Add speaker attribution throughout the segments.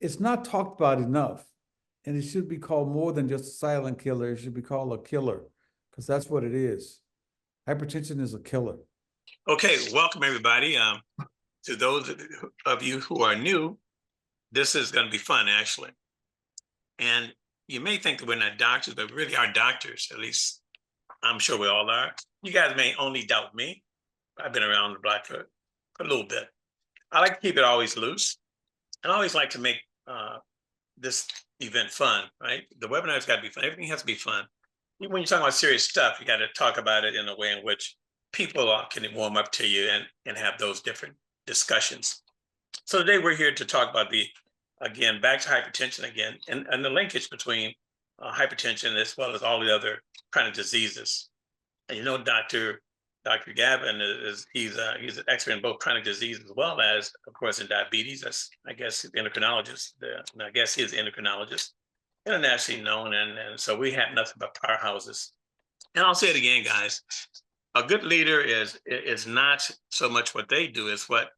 Speaker 1: it's not talked about enough. And it should be called more than just a silent killer. It should be called a killer, because that's what it is. Hypertension is a killer.
Speaker 2: Okay, welcome everybody. To those of you who are new, this is going to be fun actually. And you may think that we're not doctors, but we really are doctors. At least I'm sure we all are. You guys may only doubt me. I've been around the block for a little bit. I like to keep it always loose. And I always like to make this event fun, right? The webinar's got to be fun. Everything has to be fun. When you're talking about serious stuff, you got to talk about it in a way in which people can warm up to you and have those different discussions. So today we're here to talk about again, back to hypertension again, and the linkage between hypertension as well as all the other chronic diseases. And you know, Dr. Gavin he's an expert in both chronic disease as well as, of course, in diabetes. That's, I guess, endocrinologist. I guess he's an endocrinologist, internationally known, and so we have nothing but powerhouses. And I'll say it again, guys. A good leader is not so much what they do, as what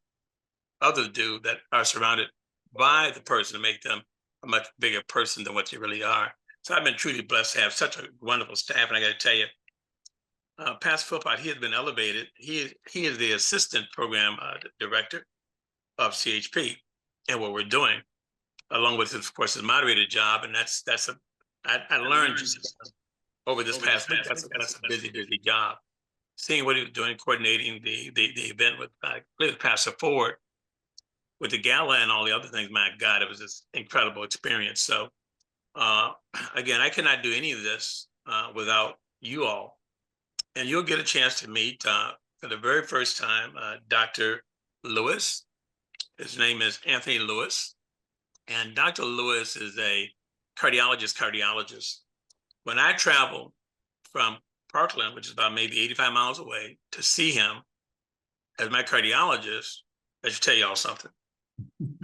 Speaker 2: others do that are surrounded by the person to make them a much bigger person than what they really are. So I've been truly blessed to have such a wonderful staff. And I got to tell you, Pastor Philpott, he has been elevated. He is the assistant program director of CHP and what we're doing, along with, of course, his moderator job. And I learned just over this past week, that's a busy job. Seeing what he was doing, coordinating the event with, I believe, Pastor Ford, with the gala and all the other things. My God, it was this incredible experience. So again, I cannot do any of this without you all. And you'll get a chance to meet for the very first time, Dr. Lewis. His name is Anthony Lewis. And Dr. Lewis is a cardiologist. When I travel from Parkland, which is about maybe 85 miles away, to see him as my cardiologist, I should tell you all something.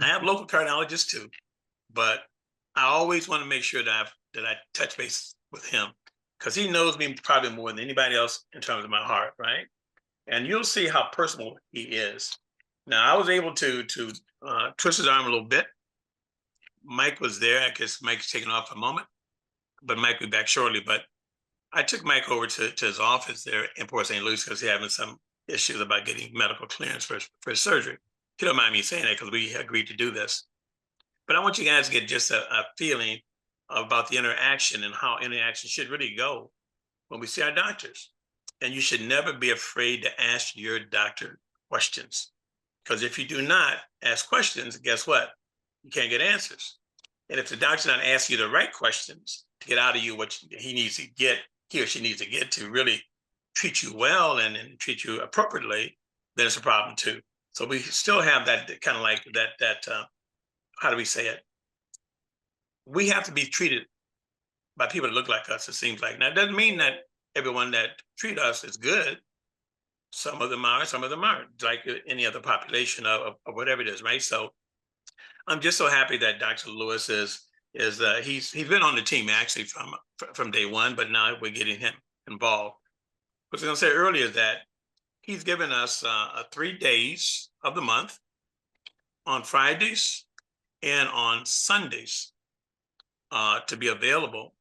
Speaker 2: I have local cardiologists too, but I always want to make sure that I touch base with him, because he knows me probably more than anybody else in terms of my heart, right? And you'll see how personal he is. Now, I was able to twist his arm a little bit. Mike was there. I guess Mike's taking off a moment, but Mike will be back shortly. But I took Mike over to his office there in Port St. Lucie because he's having some issues about getting medical clearance for his surgery. If you don't mind me saying that, because we agreed to do this. But I want you guys to get just a feeling about the interaction and how interaction should really go when we see our doctors. And you should never be afraid to ask your doctor questions. Because if you do not ask questions, guess what? You can't get answers. And if the doctor's not asking you the right questions to get out of you what he or she needs to get to really treat you well and treat you appropriately, then it's a problem too. So we still have that kind of like that how do we say it? We have to be treated by people that look like us, it seems like. Now, it doesn't mean that everyone that treat us is good. Some of them are, some of them aren't, like any other population of whatever it is, right? So I'm just so happy that Dr. Lewis he's been on the team actually from day one, but now we're getting him involved. What I was going to say earlier is that he's given us 3 days of the month on Fridays and on Sundays to be available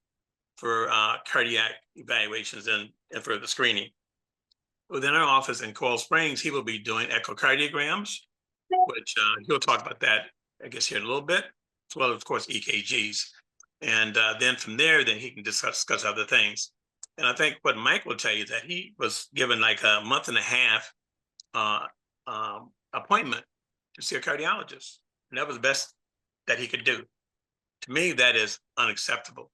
Speaker 2: for cardiac evaluations and for the screening. Within our office in Coral Springs, he will be doing echocardiograms, which he'll talk about that, I guess, here in a little bit, as well as, of course, EKGs. And then from there, then he can discuss other things. And I think what Mike will tell you is that he was given like a month and a half appointment to see a cardiologist. And that was the best that he could do. To me, that is unacceptable,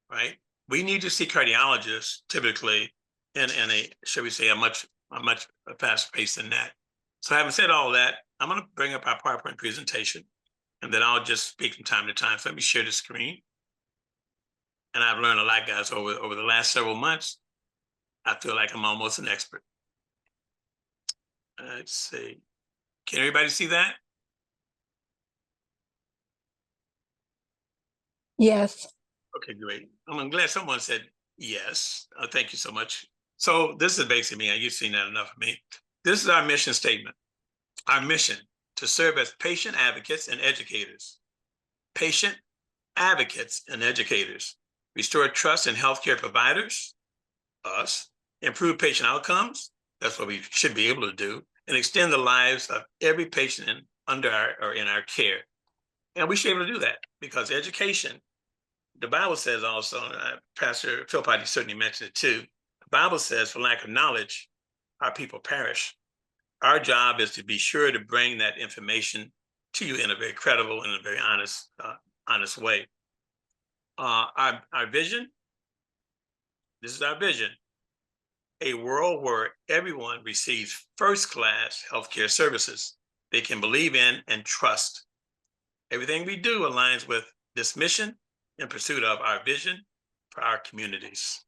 Speaker 2: right? We need to see cardiologists typically in a, shall we say, a much faster pace than that. So having said all that, I'm going to bring up our PowerPoint presentation, and then I'll just speak from time to time. So let me share the screen. And I've learned a lot, guys, over the last several months. I feel like I'm almost an expert. Let's see. Can everybody see that?
Speaker 3: Yes.
Speaker 2: Okay, great. I'm glad someone said yes. Thank you so much. So this is basically me. You've seen that enough of me. This is our mission statement. Our mission: to serve as patient advocates and educators, patient advocates and educators, restore trust in healthcare providers, us, improve patient outcomes, that's what we should be able to do, and extend the lives of every patient in our care. And we should be able to do that because education, the Bible says also, Pastor Philpott certainly mentioned it too, the Bible says for lack of knowledge, our people perish. Our job is to be sure to bring that information to you in a very credible and a very honest way. Our vision, this is our vision, a world where everyone receives first-class healthcare services they can believe in and trust. Everything we do aligns with this mission in pursuit of our vision for our communities.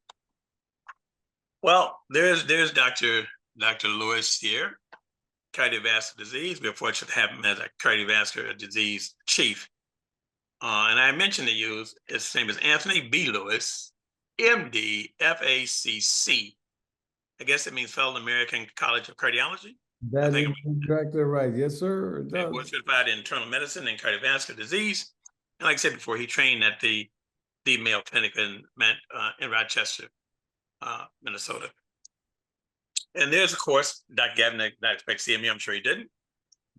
Speaker 2: Well, there's Dr. Lewis here, cardiovascular disease. We're fortunate to have him as a cardiovascular disease chief. And I mentioned to you, his name is Anthony B. Lewis, MD, FACC. I guess it means Fellow American College of Cardiology.
Speaker 1: That is exactly right. Yes, sir.
Speaker 2: Board certified in internal medicine and cardiovascular disease. And like I said before, he trained at the Mayo Clinic in Rochester, Minnesota. And there's, of course, Dr. Gavin, not expect to see him here, I'm sure he didn't,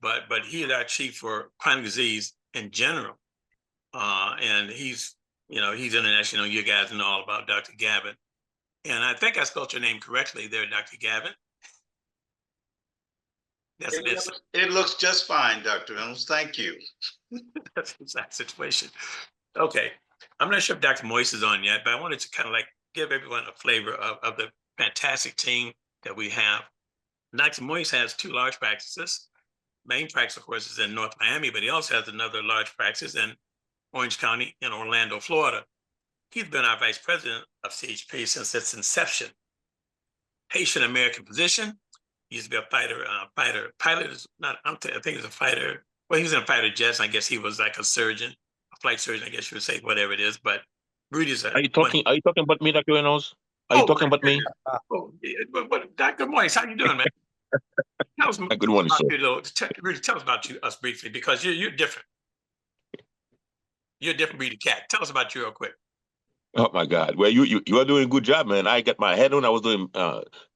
Speaker 2: but he is our chief for chronic disease in general. And he's international. You guys know all about Dr. Gavin. And I think I spelled your name correctly there, Dr. Gavin.
Speaker 3: It looks just fine, Dr. Reynolds. Thank you.
Speaker 2: That's the exact situation. Okay. I'm not sure if Dr. Moyse is on yet, but I wanted to kind of like give everyone a flavor of the fantastic team that we have. Dr. Moyse has 2 large practices. Main practice, of course, is in North Miami, but he also has another large practice in Orange County in Orlando, Florida. He's been our vice president of CHP since its inception. Haitian American physician. He used to be a pilot is not, I think he's a fighter. Well, he was in a fighter jet. I guess he was like a surgeon, a flight surgeon, I guess you would say, whatever it is. But Rudy's
Speaker 4: Are you talking about me, Dr. Reynolds? Are you talking about me?
Speaker 2: But Dr. Moyse, how you doing, man? Tell us
Speaker 4: Good morning, sir.
Speaker 2: Rudy, tell us about us briefly, because you're different. You're a different breed of cat. Tell us about you real quick.
Speaker 4: Oh my God! Well, you are doing a good job, man. I got my head on. I was doing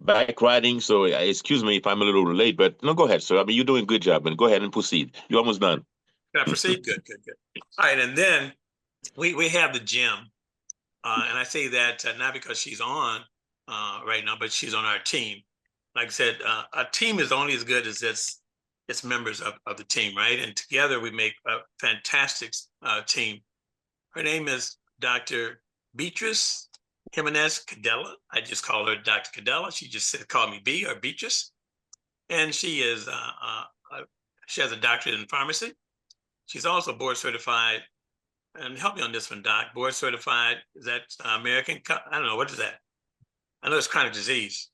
Speaker 4: bike riding, so excuse me if I'm a little late. But no, go ahead, sir. I mean, you're doing a good job, man. Go ahead and proceed. You're almost done.
Speaker 2: Can I proceed? Good. All right, and then we have the gym, and I say that not because she's on right now, but she's on our team. Like I said, a team is only as good as its members of the team, right? And together we make a fantastic team. Her name is Dr. Beatrice Jimenez Cadella. I just call her Dr. Cadella. She just called me B or Beatrice. And she is she has a doctorate in pharmacy. She's also board certified, and help me on this one, Doc. Board certified, is that American? I don't know, what is that? I know it's chronic disease.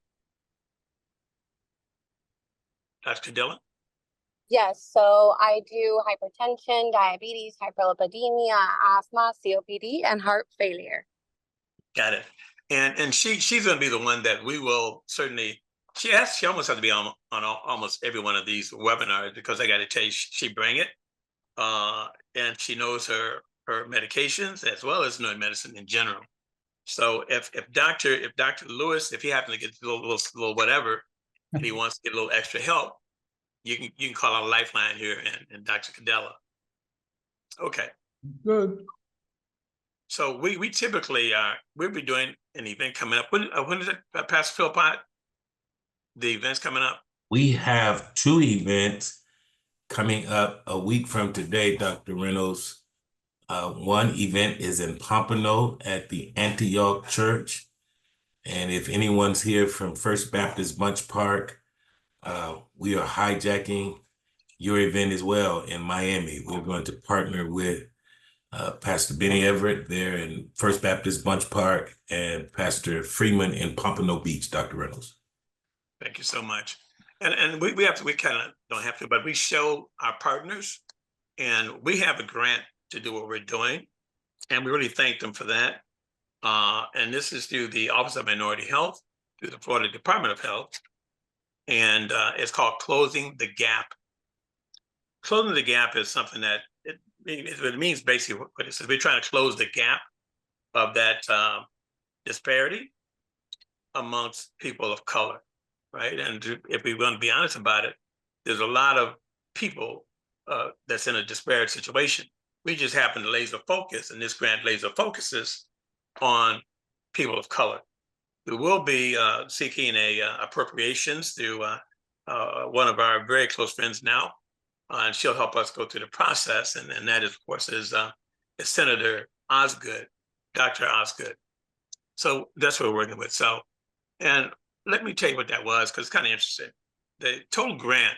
Speaker 2: Dr. Cadella?
Speaker 5: Yes, so I do hypertension, diabetes, hyperlipidemia, asthma, COPD, and heart failure.
Speaker 2: Got it. And she's going to be the one that we will certainly. She almost has to be on almost every one of these webinars, because I got to tell you, she bring it, and she knows her medications as well as knowing medicine in general. So if Dr. Lewis, if he happens to get a little whatever, and he wants to get a little extra help, you can call our lifeline here and Dr. Cadella. Okay.
Speaker 1: Good.
Speaker 2: So we typically we'll be doing an event coming up. When is it, Pastor Philpott? The event's coming up?
Speaker 6: We have 2 events coming up a week from today, Dr. Reynolds. One event is in Pompano at the Antioch Church. And if anyone's here from First Baptist Bunch Park, we are hijacking your event as well in Miami. We're going to partner with Pastor Benny Everett there in First Baptist Bunch Park and Pastor Freeman in Pompano Beach, Dr. Reynolds.
Speaker 2: Thank you so much. And we kind of don't have to, but we show our partners, and we have a grant to do what we're doing, and we really thank them for that. And this is through the Office of Minority Health, through the Florida Department of Health, and it's called Closing the Gap. Closing the Gap is something that it means basically what it says. We're trying to close the gap of that disparity amongst people of color, right? And if we want to be honest about it, there's a lot of people that's in a disparate situation. We just happen to laser focus, and this grant laser focuses on people of color. We will be seeking appropriations through one of our very close friends now, and she'll help us go through the process. And that, of course, is Senator Osgood, Dr. Osgood. So that's what we're working with. So, and let me tell you what that was, because it's kind of interesting. The total grant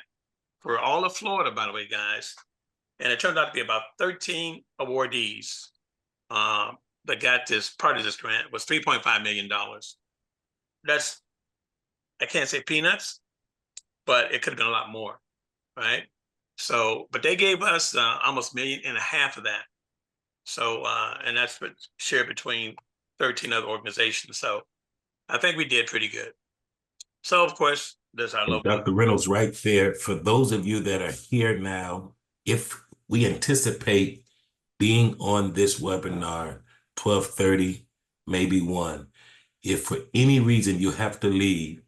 Speaker 2: for all of Florida, by the way, guys, and it turned out to be about 13 awardees that got this part of this grant, was $3.5 million. That's, I can't say peanuts, but it could have been a lot more, right? So, but they gave us almost $1.5 million of that. So, and that's shared between 13 other organizations. So I think we did pretty good. So, of course, there's our local.
Speaker 6: Dr. Reynolds, right there, for those of you that are here now, if we anticipate being on this webinar 12:30, maybe 1, if for any reason you have to leave,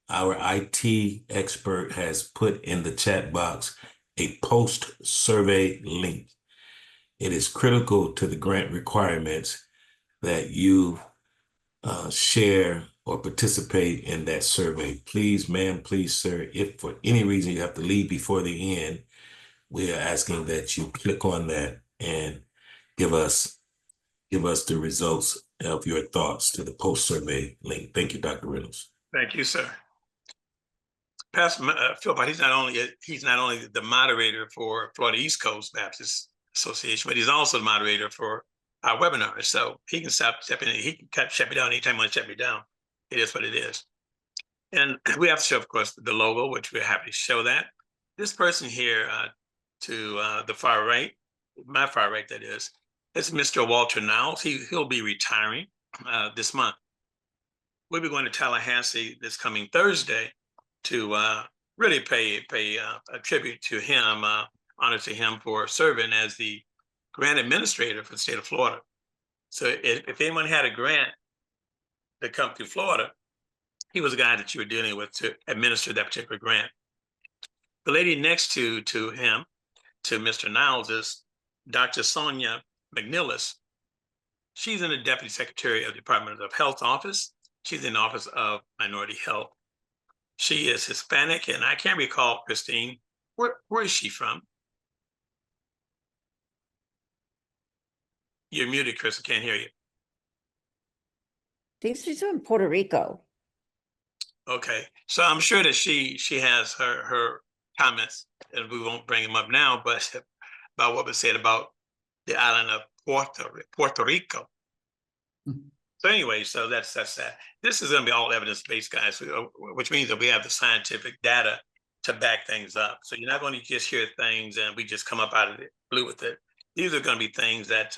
Speaker 6: our IT expert has put in the chat box a post-survey link. It is critical to the grant requirements that you share or participate in that survey. Please, ma'am, please, sir, if for any reason you have to leave before the end, we are asking that you click on that and give us the results of your thoughts to the post-survey link. Thank you, Dr. Reynolds.
Speaker 2: Thank you, sir. Pastor Philpott, he's not only the moderator for Florida East Coast Baptist Association, but he's also the moderator for our webinar. So he can step in, he can shut me down anytime he wants to shut me down. It is what it is. And we have to show, of course, the logo, which we're happy to show that. This person here to the far right, my far right, that is Mr. Walter Niles. He'll be retiring this month. We'll be going to Tallahassee this coming Thursday to really pay a tribute to him, honor to him for serving as the grant administrator for the state of Florida. So if anyone had a grant that come through Florida, he was the guy that you were dealing with to administer that particular grant. The lady next to him, to Mr. Niles, is Dr. Sonia McNillis. She's in the Deputy Secretary of the Department of Health office. She's in the Office of Minority Health. She is Hispanic, and I can't recall, Christine, where is she from? You're muted, Chris, I can't hear you.
Speaker 7: I think she's from Puerto Rico.
Speaker 2: Okay, so I'm sure that she has her comments, and we won't bring them up now, but about what was said about the island of Puerto Rico. So anyway, so that's that. This is going to be all evidence-based, guys, which means that we have the scientific data to back things up. So you're not going to just hear things and we just come up out of the blue with it. These are going to be things that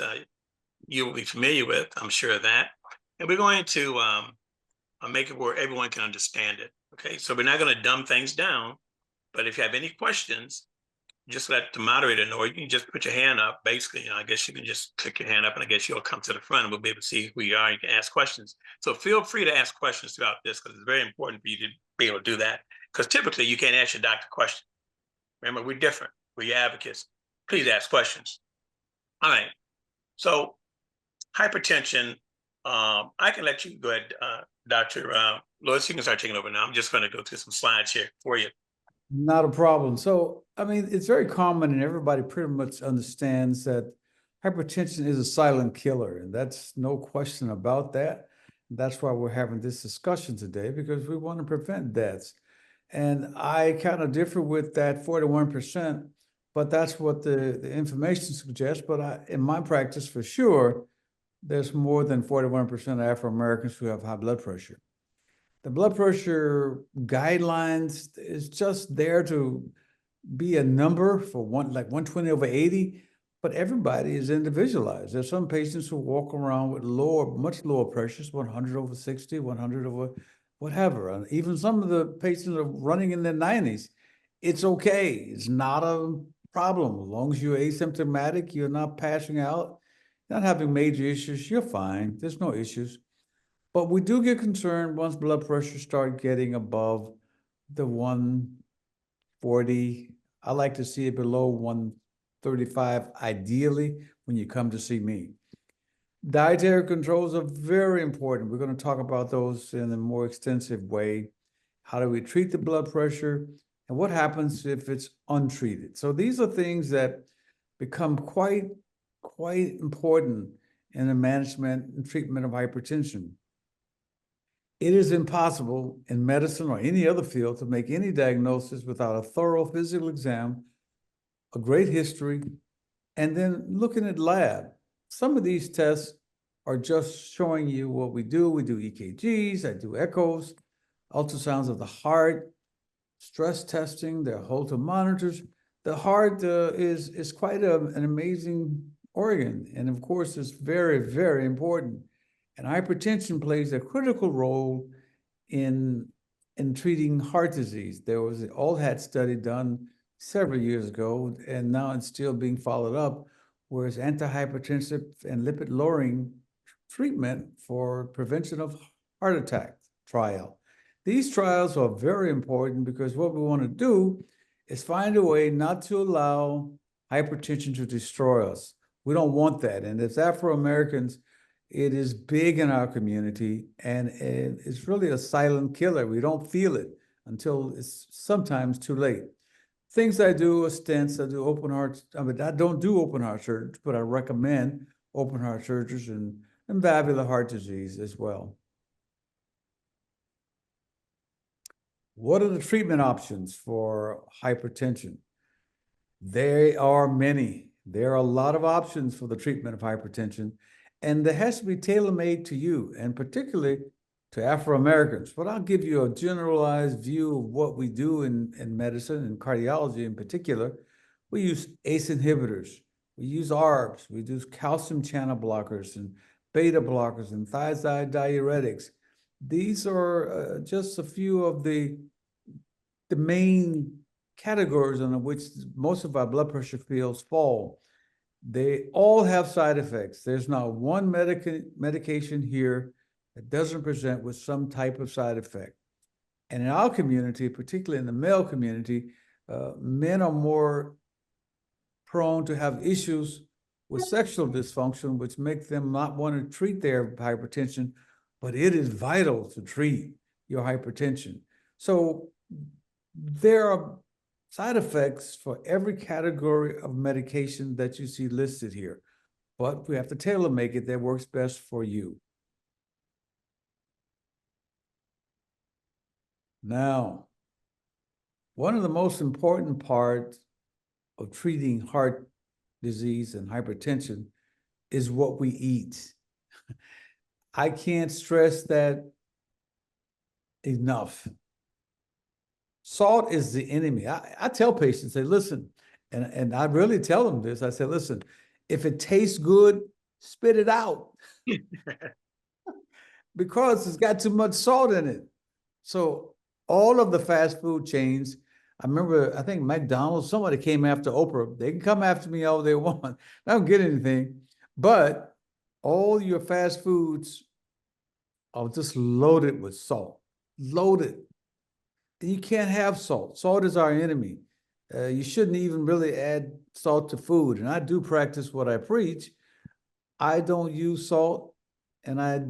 Speaker 2: you will be familiar with, I'm sure of that. And we're going to make it where everyone can understand it. Okay, so we're not going to dumb things down, but if you have any questions, just let the moderator know, or you can just put your hand up. Basically, I guess you can just click your hand up, and I guess you'll come to the front and we'll be able to see who you are. You can ask questions. So feel free to ask questions throughout this, because it's very important for you to be able to do that. Because typically you can't ask your doctor a question. Remember, we're different. We're advocates. Please ask questions. All right. So hypertension, I can let you go ahead, Dr. Lewis, you can start taking over now. I'm just going to go through some slides here for you.
Speaker 1: Not a problem. So, I mean, it's very common and everybody pretty much understands that hypertension is a silent killer, and that's no question about that. That's why we're having this discussion today, because we want to prevent deaths. And I kind of differ with that 41%, but that's what the information suggests. But in my practice, for sure, there's more than 41% of Afro-Americans who have high blood pressure. The blood pressure guidelines is just there to be a number for like 120 over 80, but everybody is individualized. There's some patients who walk around with much lower pressures, 100 over 60, 100 over whatever. And even some of the patients are running in their 90s. It's okay. It's not a problem. As long as you're asymptomatic, you're not passing out, not having major issues, you're fine. There's no issues. But we do get concerned once blood pressure start getting above the 140. I like to see it below 135, ideally, when you come to see me. Dietary controls are very important. We're going to talk about those in a more extensive way. How do we treat the blood pressure? And what happens if it's untreated? So these are things that become quite important in the management and treatment of hypertension. It is impossible in medicine or any other field to make any diagnosis without a thorough physical exam, a great history, and then looking at lab. Some of these tests are just showing you what we do. We do EKGs, I do echoes, ultrasounds of the heart, stress testing, there are Holter monitors. The heart is quite an amazing organ. And of course, it's very, very important. And hypertension plays a critical role in treating heart disease. There was an all-hat study done several years ago, and now it's still being followed up, where it's antihypertensive and lipid-lowering treatment for prevention of heart attack trial. These trials are very important because what we want to do is find a way not to allow hypertension to destroy us. We don't want that. And as Afro-Americans, it is big in our community, and it's really a silent killer. We don't feel it until it's sometimes too late. Things I do are stents, I do open heart, I don't do open heart surgery, but I recommend open heart surgeries and valvular heart disease as well. What are the treatment options for hypertension? There are many. There are a lot of options for the treatment of hypertension, and there has to be tailor-made to you, and particularly to Afro-Americans. But I'll give you a generalized view of what we do in medicine and cardiology in particular. We use ACE inhibitors, we use ARBs, we use calcium channel blockers and beta blockers and thiazide diuretics. These are just a few of the main categories on which most of our blood pressure fields fall. They all have side effects. There's not one medication here that doesn't present with some type of side effect. And in our community, particularly in the male community, men are more prone to have issues with sexual dysfunction, which make them not want to treat their hypertension, but it is vital to treat your hypertension. So there are side effects for every category of medication that you see listed here, but we have to tailor make it that works best for you. Now, one of the most important parts of treating heart disease and hypertension is what we eat. I can't stress that enough. Salt is the enemy. I tell patients, say, listen, and I really tell them this. I say, listen, if it tastes good, spit it out. Because it's got too much salt in it. So all of the fast food chains, I remember, I think McDonald's, somebody came after Oprah. They can come after me all they want. I don't get anything. But all your fast foods are just loaded with salt. Loaded. You can't have salt. Salt is our enemy. You shouldn't even really add salt to food. And I do practice what I preach. I don't use salt, and I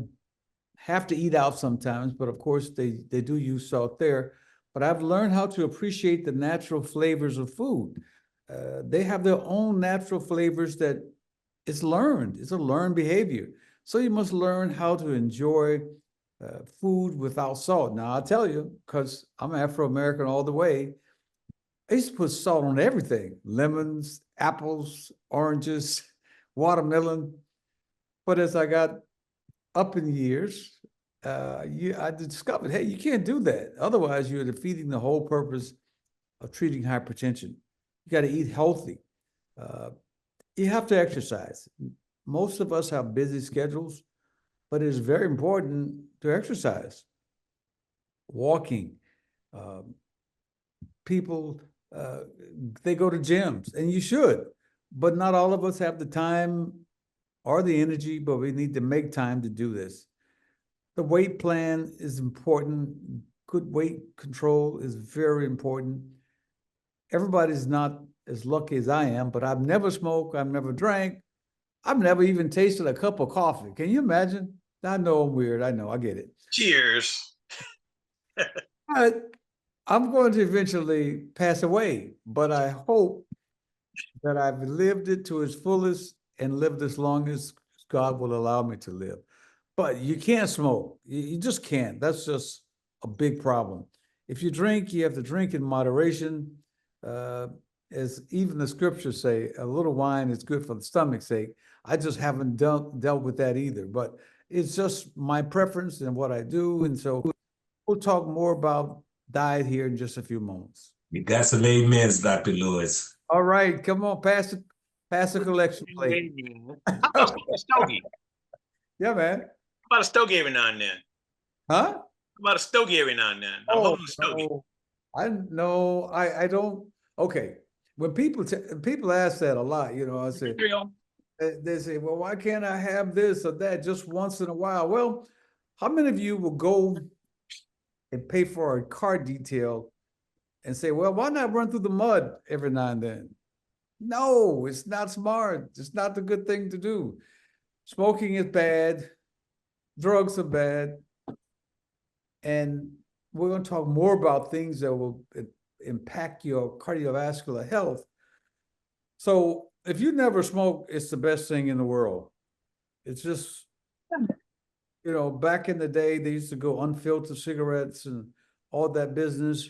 Speaker 1: have to eat out sometimes, but of course they do use salt there. But I've learned how to appreciate the natural flavors of food. They have their own natural flavors that it's learned. It's a learned behavior. So you must learn how to enjoy food without salt. Now, I'll tell you, because I'm Afro-American all the way, I used to put salt on everything: lemons, apples, oranges, watermelon. But as I got up in years, I discovered, hey, you can't do that. Otherwise, you're defeating the whole purpose of treating hypertension. You got to eat healthy. You have to exercise. Most of us have busy schedules, but it's very important to exercise. Walking. People They go to gyms, and you should, but not all of us have the time or the energy, but we need to make time to do this. The weight plan is important. Good weight control is very important. Everybody's not as lucky as I am, but I've never smoked, I've never drank, I've never even tasted a cup of coffee. Can you imagine? I know I'm weird. I know, I get it.
Speaker 2: Cheers.
Speaker 1: But I'm going to eventually pass away, but I hope that I've lived it to its fullest and lived as long as God will allow me to live. But you can't smoke. You just can't. That's just a big problem. If you drink, you have to drink in moderation. As even the scriptures say, a little wine is good for the stomach's sake. I just haven't dealt with that either. But it's just my preference and what I do. And so we'll talk more about diet here in just a few moments.
Speaker 6: You got some amens, Dr. Lewis.
Speaker 1: All right, come on, pass the collection plate.
Speaker 2: How about a stogie?
Speaker 1: Yeah, man.
Speaker 2: How about a stogie every now and then?
Speaker 1: Huh?
Speaker 2: How about a stogie every now and then? I'm holding a stogie.
Speaker 1: No, I don't. Okay, when people ask that a lot, you know, I say they say, well, why can't I have this or that just once in a while? Well, how many of you will go and pay for a car detail and say, well, why not run through the mud every now and then? No, it's not smart. It's not the good thing to do. Smoking is bad. Drugs are bad. And we're going to talk more about things that will impact your cardiovascular health. So if you never smoke, it's the best thing in the world. It's just, you know, back in the day, they used to go unfiltered cigarettes and all that business.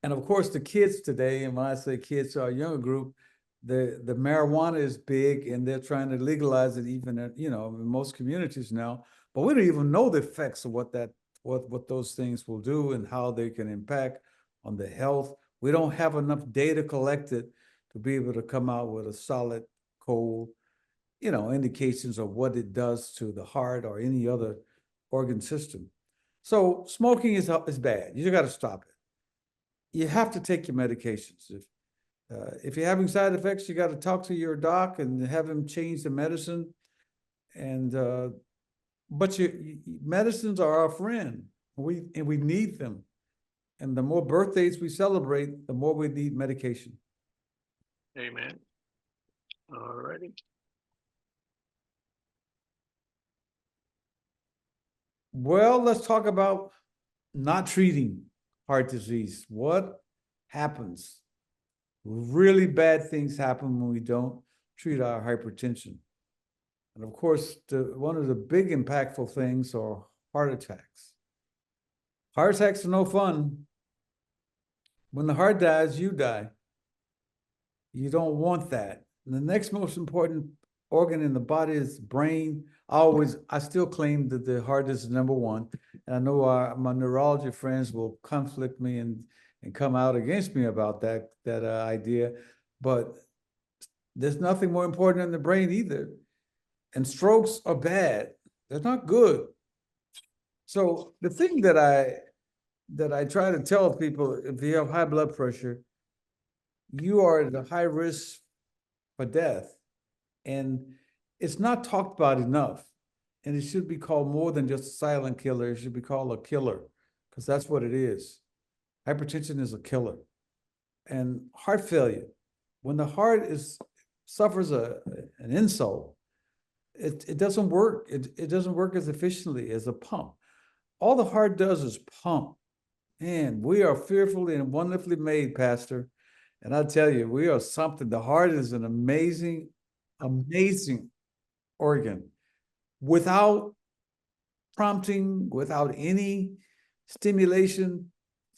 Speaker 1: And of course, the kids today, and when I say kids, our younger group, the marijuana is big, and they're trying to legalize it even in, you know, in most communities now. But we don't even know the effects of what those things will do and how they can impact on the health. We don't have enough data collected to be able to come out with a solid, cold, you know, indications of what it does to the heart or any other organ system. So smoking is bad. You got to stop it. You have to take your medications. If you're having side effects, you got to talk to your doc and have him change the medicine. And but medicines are our friend. We need them. And the more birthdays we celebrate, the more we need medication.
Speaker 2: Amen. All righty.
Speaker 1: Well, let's talk about not treating heart disease. What happens? Really bad things happen when we don't treat our hypertension. And of course, one of the big impactful things are heart attacks. Heart attacks are no fun. When the heart dies, you die. You don't want that. And the next most important organ in the body is brain. I still claim that the heart is number one. And I know my neurology friends will conflict me and come out against me about that idea. But there's nothing more important than the brain either. And strokes are bad. They're not good. So the thing that I try to tell people, if you have high blood pressure, you are at a high risk for death. And it's not talked about enough. And it should be called more than just a silent killer. It should be called a killer, because that's what it is. Hypertension is a killer. And heart failure, when the heart suffers an insult, it doesn't work. It doesn't work as efficiently as a pump. All the heart does is pump. Man, we are fearfully and wonderfully made, Pastor. And I tell you, we are something. The heart is an amazing, amazing organ. Without prompting, without any stimulation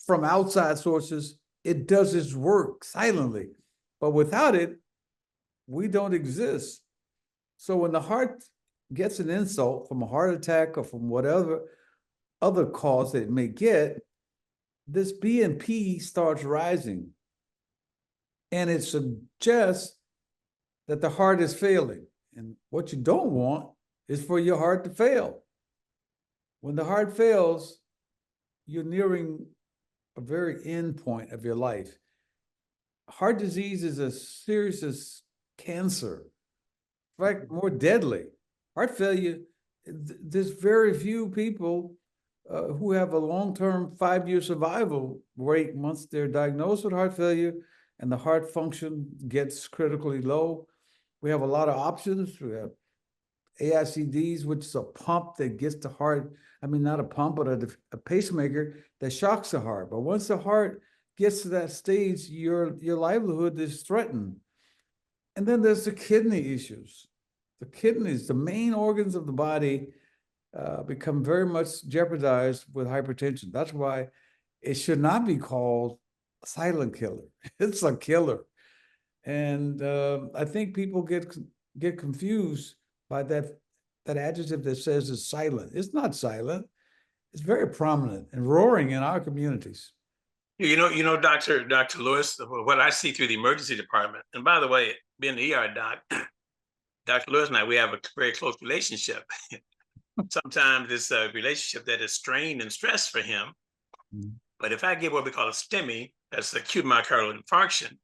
Speaker 1: from outside sources, it does its work silently. But without it, we don't exist. So when the heart gets an insult from a heart attack or from whatever other cause that it may get, this BNP starts rising. And it suggests that the heart is failing. And what you don't want is for your heart to fail. When the heart fails, you're nearing a very end point of your life. Heart disease is as serious as cancer, in fact, more deadly. Heart failure, there's very few people who have a long-term 5-year survival rate once they're diagnosed with heart failure and the heart function gets critically low. We have a lot of options. We have AICDs, which is a pump that gets the heart, I mean, not a pump, but a pacemaker that shocks the heart. But once the heart gets to that stage, your livelihood is threatened. And then there's the kidney issues. The kidneys, the main organs of the body, become very much jeopardized with hypertension. That's why it should not be called a silent killer. It's a killer. And I think people get confused by that adjective that says it's silent. It's not silent. It's very prominent and roaring in our communities.
Speaker 2: Dr. Lewis, what I see through the emergency department, and by the way, being the ER doc, Dr. Lewis and I, we have a very close relationship. Sometimes it's a relationship that is strained and stressed for him. But if I get what we call a STEMI, that's acute myocardial infarction,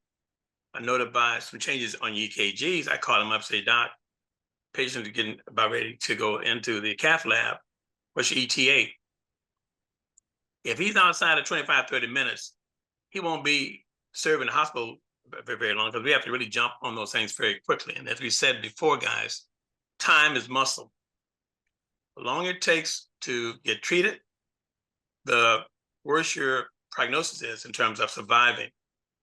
Speaker 2: I noted by some changes on EKGs, I call him up, say, Doc, patient is getting about ready to go into the cath lab. What's your ETA? If he's outside of 25, 30 minutes, he won't be serving the hospital very, very long because we have to really jump on those things very quickly. And as we said before, guys, time is muscle. The longer it takes to get treated, the worse your prognosis is in terms of surviving,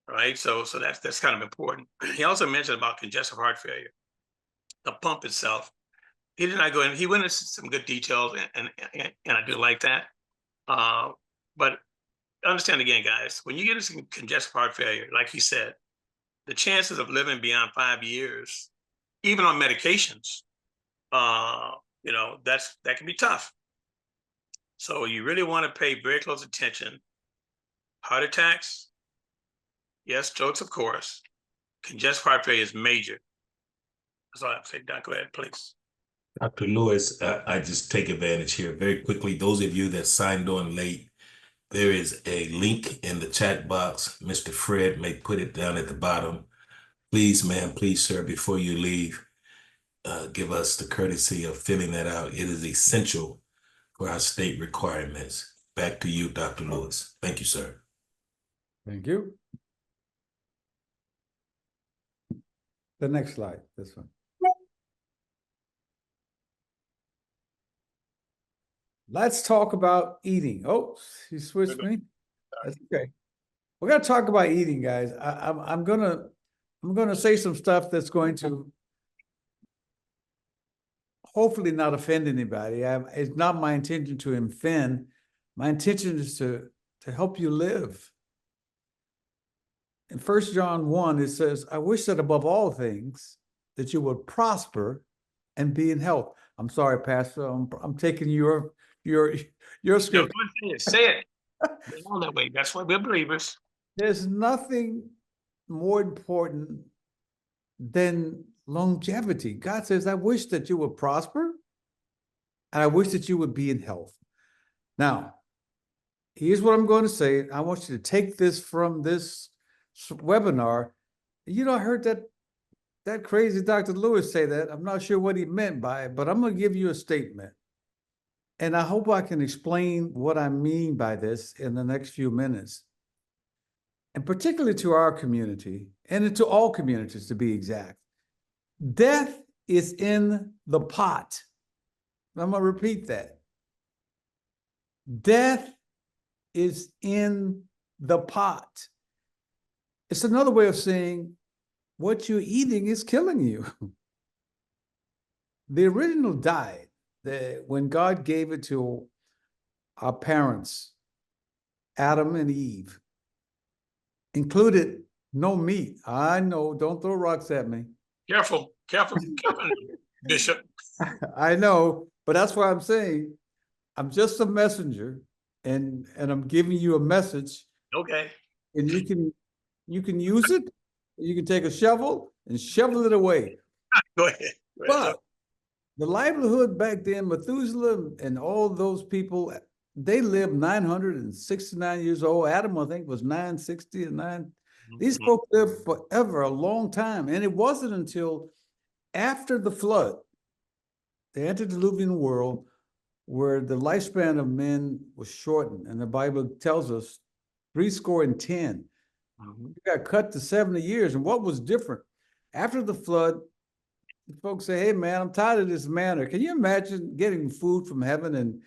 Speaker 2: right? So that's kind of important. He also mentioned about congestive heart failure, the pump itself. He did not go in. He went into some good details, and I do like that. But understand again, guys, when you get into congestive heart failure, like he said, the chances of living beyond 5 years, even on medications, that can be tough. So you really want to pay very close attention. Heart attacks, yes, strokes, of course. Congestive heart failure is major. That's all I have to say. Doc, go ahead, please.
Speaker 6: Dr. Lewis, I just take advantage here very quickly. Those of you that signed on late, there is a link in the chat box. Mr. Fred may put it down at the bottom. Please, ma'am, please, sir, before you leave, give us the courtesy of filling that out. It is essential for our state requirements. Back to you, Dr. Lewis. Thank you, sir.
Speaker 1: Thank you. The next slide, this one. Let's talk about eating. Oh, he switched me. That's okay. We're gonna talk about eating, guys. I'm gonna say some stuff that's going to hopefully not offend anybody. It's not my intention to offend. My intention is to help you live. In 1 John 1, it says, I wish that above all things that you would prosper and be in health. I'm sorry, Pastor. I'm taking your script.
Speaker 2: No, say it. All that way. That's why we're believers.
Speaker 1: There's nothing more important than longevity. God says, I wish that you would prosper and I wish that you would be in health. Now, here's what I'm going to say. I want you to take this from this webinar. I heard that crazy Dr. Lewis say that. I'm not sure what he meant by it, but I'm going to give you a statement. And I hope I can explain what I mean by this in the next few minutes. And particularly to our community, and to all communities to be exact. Death is in the pot. I'm going to repeat that. Death is in the pot. It's another way of saying what you're eating is killing you. The original diet, when God gave it to our parents, Adam and Eve, included no meat. I know, don't throw rocks at me.
Speaker 2: Careful, Bishop.
Speaker 1: I know, but that's why I'm saying I'm just a messenger and I'm giving you a message.
Speaker 2: Okay.
Speaker 1: And you can use it. You can take a shovel and shovel it away.
Speaker 2: Go ahead.
Speaker 1: But the livelihood back then, Methuselah and all those people they lived 969 years old. Adam, I think, was 960 and nine. These
Speaker 2: Mhm.
Speaker 1: folks lived forever, a long time. And it wasn't until after the flood, the antediluvian world, where the lifespan of men was shortened. And the Bible tells us 70.
Speaker 2: Mhm.
Speaker 1: You got cut to 70 years. And what was different? After the flood, the folks say, hey, man, I'm tired of this manna. Can you imagine getting food from heaven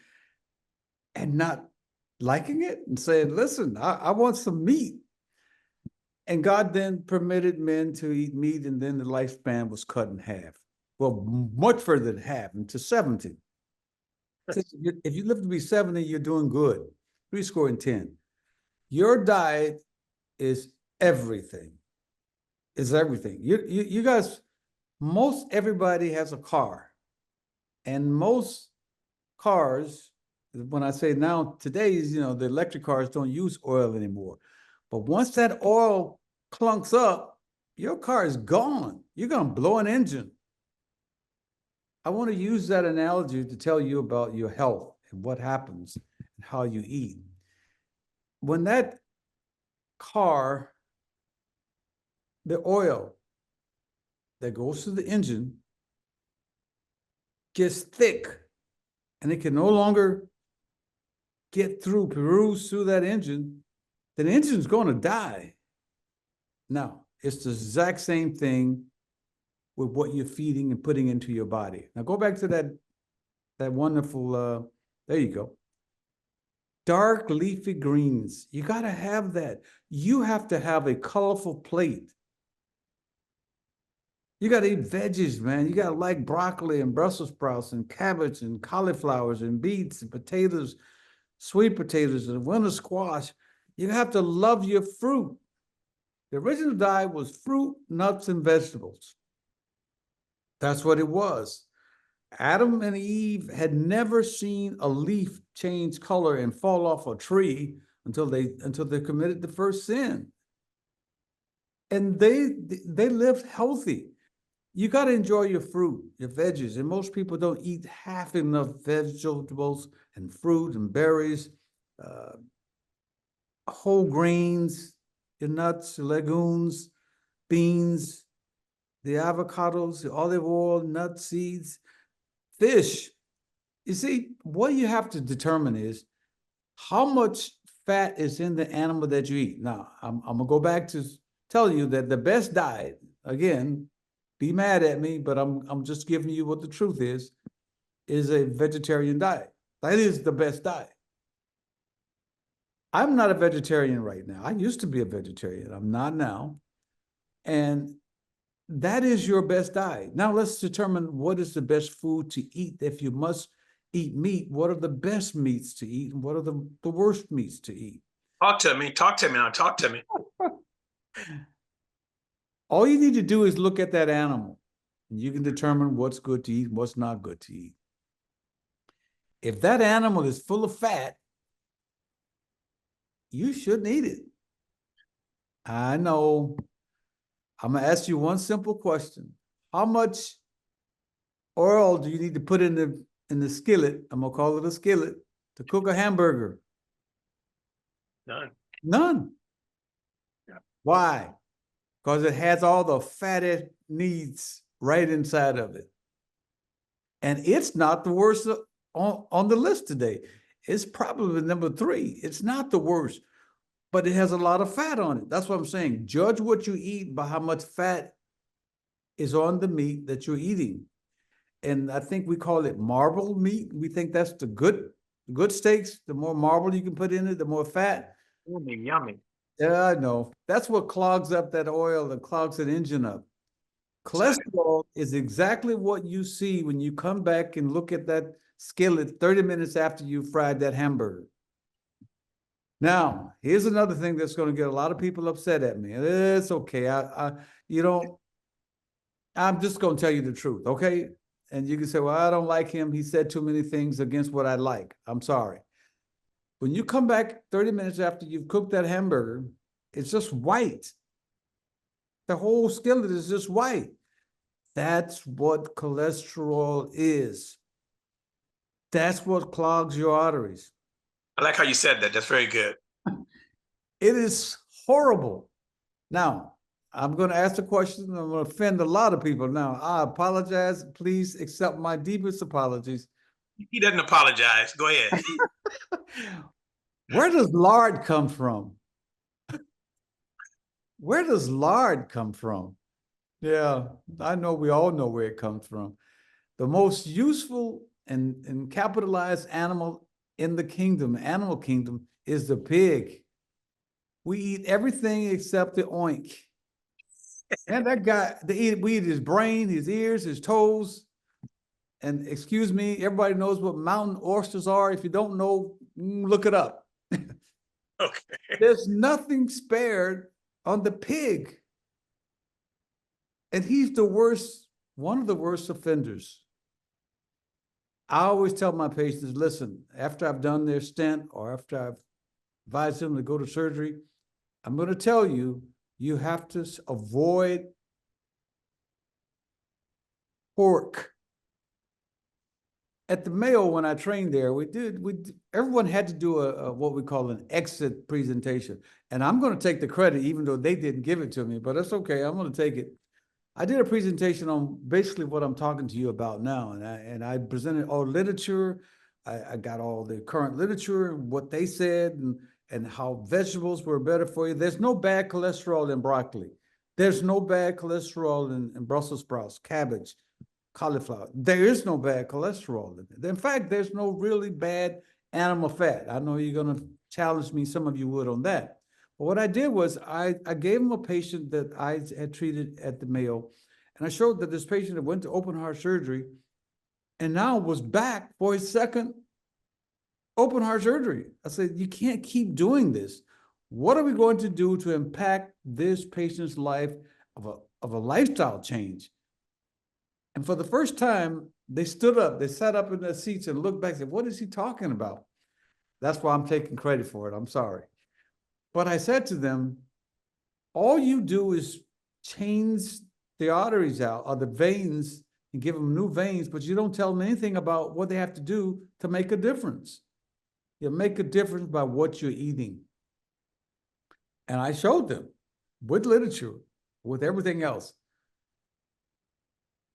Speaker 1: and not liking it and saying, listen, I want some meat? And God then permitted men to eat meat, and then the lifespan was cut in half. Well, much further than half, into 70. So if you live to be 70, you're doing good. 70. Your diet is everything. Is everything. You guys, most everybody has a car. And most cars, when I say now, today's, the electric cars don't use oil anymore. But once that oil clunks up, your car is gone. You're going to blow an engine. I want to use that analogy to tell you about your health and what happens and how you eat. When that car, the oil that goes to the engine gets thick and it can no longer peruse through that engine, then the engine's going to die. Now, it's the exact same thing with what you're feeding and putting into your body. Now, go back to that wonderful, there you go. Dark leafy greens. You got to have that. You have to have a colorful plate. You got to eat veggies, man. You got to like broccoli and Brussels sprouts and cabbage and cauliflowers and beets and potatoes, sweet potatoes and winter squash. You have to love your fruit. The original diet was fruit, nuts, and vegetables. That's what it was. Adam and Eve had never seen a leaf change color and fall off a tree until they committed the first sin. And they lived healthy. You got to enjoy your fruit, your veggies, and most people don't eat half enough vegetables and fruit and berries, whole grains, your nuts, your legumes, beans, the avocados, the olive oil, nuts, seeds, fish. You see, what you have to determine is how much fat is in the animal that you eat. Now, I'm gonna go back to tell you that the best diet, again, be mad at me, but I'm just giving you what the truth is a vegetarian diet. That is the best diet. I'm not a vegetarian right now. I used to be a vegetarian. I'm not now. And that is your best diet. Now let's determine what is the best food to eat. If you must eat meat, what are the best meats to eat and what are the worst meats to eat?
Speaker 2: Talk to me now, talk to me.
Speaker 1: All you need to do is look at that animal and you can determine what's good to eat and what's not good to eat. If that animal is full of fat, you shouldn't eat it. I know. I'm gonna ask you one simple question. How much oil do you need to put in the skillet? I'm gonna call it a skillet to cook a hamburger.
Speaker 2: None.
Speaker 1: None.
Speaker 2: Yeah.
Speaker 1: Why? Because it has all the fat it needs right inside of it. And it's not the worst on the list today. It's probably number 3. It's not the worst, but it has a lot of fat on it. That's what I'm saying. Judge what you eat by how much fat is on the meat that you're eating. And I think we call it marble meat. We think that's the good steaks. The more marble you can put in it, the more fat.
Speaker 2: Yummy.
Speaker 1: Yeah, I know. That's what clogs up that oil and clogs that engine up. Cholesterol is exactly what you see when you come back and look at that skillet 30 minutes after you fried that hamburger. Now, here's another thing that's going to get a lot of people upset at me. It's okay. I'm just going to tell you the truth, okay? And you can say, well, I don't like him. He said too many things against what I like. I'm sorry. When you come back 30 minutes after you've cooked that hamburger, it's just white. The whole skillet is just white. That's what cholesterol is. That's what clogs your arteries.
Speaker 2: I like how you said that. That's very good.
Speaker 1: It is horrible. Now, I'm going to ask the question. I'm going to offend a lot of people. Now, I apologize. Please accept my deepest apologies.
Speaker 2: He doesn't apologize. Go ahead.
Speaker 1: Where does lard come from? Where does lard come from? Yeah, I know we all know where it comes from. The most useful and capitalized animal in the kingdom, animal kingdom, is the pig. We eat everything except the oink. And that guy, we eat his brain, his ears, his toes. And excuse me, everybody knows what mountain oysters are. If you don't know, look it up.
Speaker 2: Okay.
Speaker 1: There's nothing spared on the pig. And he's the worst, one of the worst offenders. I always tell my patients, listen, after I've done their stent or after I've advised them to go to surgery, I'm going to tell you, you have to avoid pork. At the Mayo, when I trained there, everyone had to do a what we call an exit presentation. And I'm going to take the credit, even though they didn't give it to me, but that's okay. I'm going to take it. I did a presentation on basically what I'm talking to you about now. And I presented all literature. I got all the current literature, what they said, and how vegetables were better for you. There's no bad cholesterol in broccoli. There's no bad cholesterol in Brussels sprouts, cabbage, cauliflower. There is no bad cholesterol in it. In fact, there's no really bad animal fat. I know you're going to challenge me, some of you would, on that. But what I did was I gave him a patient that I had treated at the Mayo, and I showed that this patient had went to open heart surgery and now was back for his second open heart surgery. I said, you can't keep doing this. What are we going to do to impact this patient's life of a lifestyle change? And for the first time, they stood up, they sat up in their seats and looked back and said, what is he talking about? That's why I'm taking credit for it. I'm sorry. But I said to them, all you do is change the arteries out or the veins and give them new veins, but you don't tell them anything about what they have to do to make a difference. You make a difference by what you're eating. And I showed them with literature, with everything else.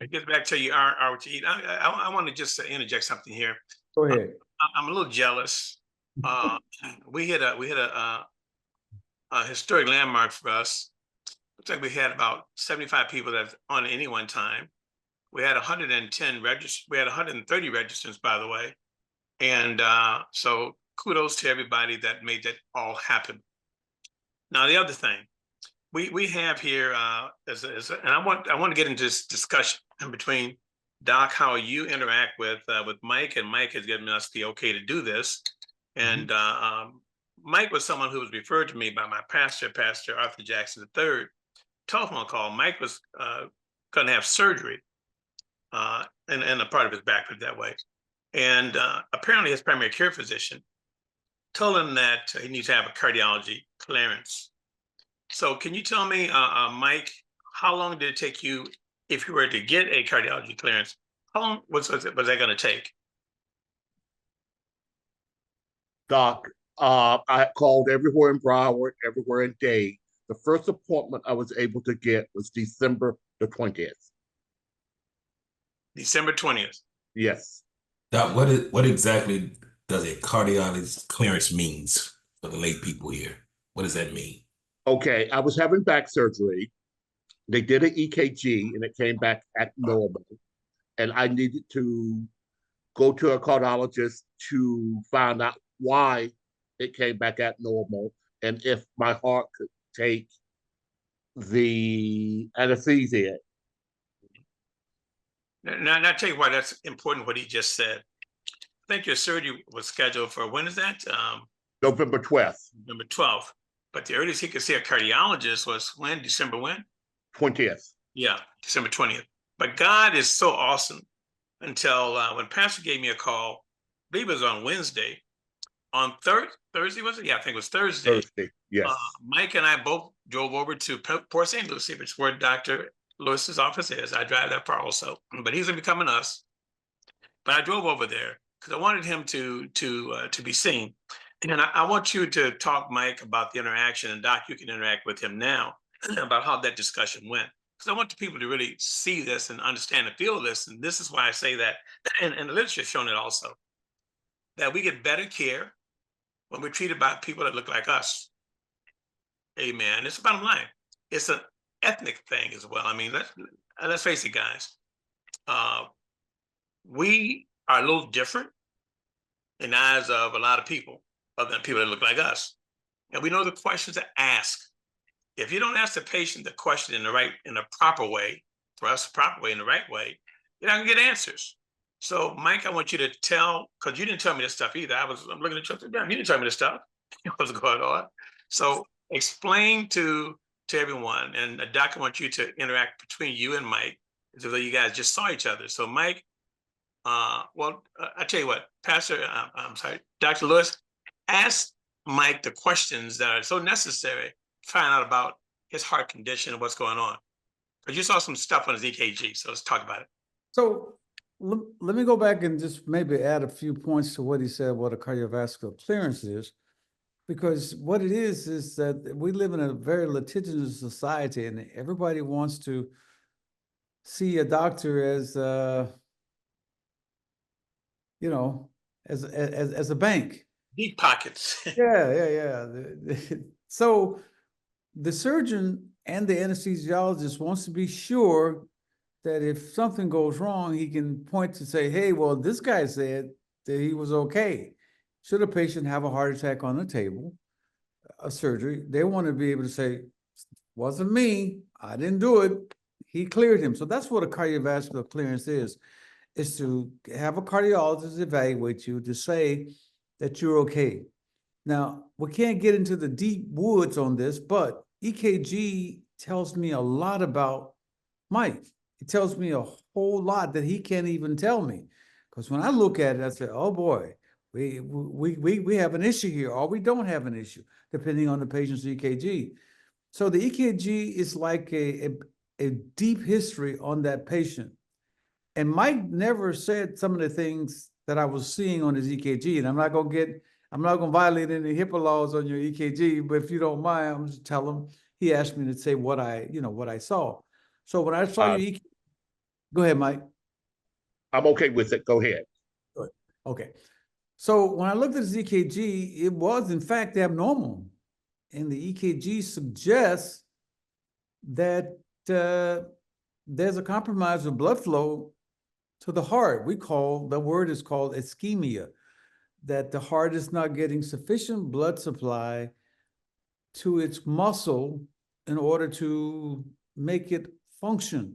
Speaker 2: It gets back to you are what you eat. I want to just interject something here.
Speaker 1: Go ahead.
Speaker 2: I'm a little jealous. We hit a historic landmark for us. Looks like we had about 75 people that on any one time. We had 110 registered. We had 130 registrants, by the way. And so kudos to everybody that made that all happen. Now, the other thing we have here, and I want to get into this discussion between Doc, how you interact with Mike, and Mike has given us the okay to do this. And Mike was someone who was referred to me by my pastor, Pastor Arthur Jackson III. Telephone call. Mike was going to have surgery, and a part of his back was that way. And apparently his primary care physician told him that he needs to have a cardiology clearance. So can you tell me, Mike, how long did it take you, if you were to get a cardiology clearance, how long was that going to take?
Speaker 8: Doc, I called everywhere in Broward, everywhere in Dade. The first appointment I was able to get was December the 20th.
Speaker 2: December 20th.
Speaker 8: Yes.
Speaker 6: Doc, what exactly does a cardiologist clearance means for the lay people here? What does that mean?
Speaker 8: Okay, I was having back surgery. They did an EKG and it came back at normal. And I needed to go to a cardiologist to find out why it came back at normal and if my heart could take the anesthesia.
Speaker 2: Now, I'll tell you why that's important, what he just said. I think your surgery was scheduled for, when is that?
Speaker 8: November 12th.
Speaker 2: November 12th. But the earliest he could see a cardiologist was when? December when?
Speaker 8: 20th.
Speaker 2: Yeah, December 20th. But God is so awesome until when Pastor gave me a call, I believe it was on Wednesday. On Thursday, was it? Yeah, I think it was Thursday.
Speaker 8: Thursday, yes.
Speaker 2: Mike and I both drove over to Port St. Lucie, which is where Dr. Lewis's office is. I drive that far also, but he's going to be coming to us. But I drove over there because I wanted him to be seen. And I want you to talk, Mike, about the interaction, and Doc, you can interact with him now about how that discussion went. Because I want the people to really see this and understand and feel this. And this is why I say that, and the literature has shown it also, that we get better care when we're treated by people that look like us. Amen. It's the bottom line. It's an ethnic thing as well. I mean, let's face it, guys. We are a little different in the eyes of a lot of people, other than people that look like us. And we know the questions to ask. If you don't ask the patient the question in a proper way, for us, proper way, in the right way, you're not gonna get answers. So, Mike, I want you to tell, because you didn't tell me this stuff either. I'm looking at you, you didn't tell me this stuff. What's going on? So, explain to everyone, and Doc, I want you to interact between you and Mike, as though you guys just saw each other. So, Mike, I tell you what, I'm sorry, Dr. Lewis, ask Mike the questions that are so necessary to find out about his heart condition and what's going on. Because you saw some stuff on his EKG, so let's talk about it.
Speaker 1: So let me go back and just maybe add a few points to what he said, what a cardiovascular clearance is. Because what it is that we live in a very litigious society, and everybody wants to see a doctor as, you know, as a bank.
Speaker 2: Deep pockets.
Speaker 1: Yeah. So the surgeon and the anesthesiologist wants to be sure that if something goes wrong, he can point to say, hey, well, this guy said that he was okay. Should a patient have a heart attack on the table, a surgery, they want to be able to say, wasn't me, I didn't do it, he cleared him. So that's what a cardiovascular clearance is to have a cardiologist evaluate you to say that you're okay. Now, we can't get into the deep woods on this, but EKG tells me a lot about Mike. It tells me a whole lot that he can't even tell me. Because when I look at it, I say, oh boy, we have an issue here, or we don't have an issue, depending on the patient's EKG. So the EKG is like a deep history on that patient. And Mike never said some of the things that I was seeing on his EKG. And I'm not gonna violate any HIPAA laws on your EKG, but if you don't mind, I'm just tell him. He asked me to say what I saw. So when I saw your EKG, go ahead, Mike.
Speaker 8: I'm okay with it. Go ahead.
Speaker 1: Good. Okay. So when I looked at his EKG, it was in fact abnormal. And the EKG suggests that there's a compromise of blood flow to the heart. The word is called ischemia, that the heart is not getting sufficient blood supply to its muscle in order to make it function.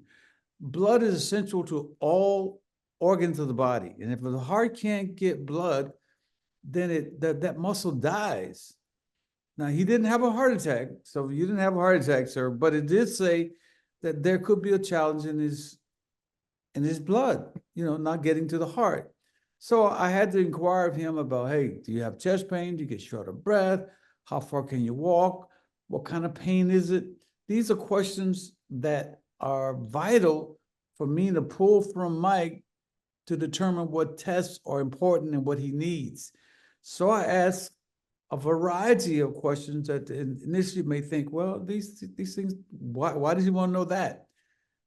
Speaker 1: Blood is essential to all organs of the body. And if the heart can't get blood, then that muscle dies. Now, he didn't have a heart attack, so you didn't have a heart attack, sir, but it did say that there could be a challenge in his blood, not getting to the heart. So I had to inquire of him about, hey, do you have chest pain? Do you get short of breath? How far can you walk? What kind of pain is it? These are questions that are vital for me to pull from Mike to determine what tests are important and what he needs. So I asked a variety of questions that initially may think, well, these things, why does he want to know that?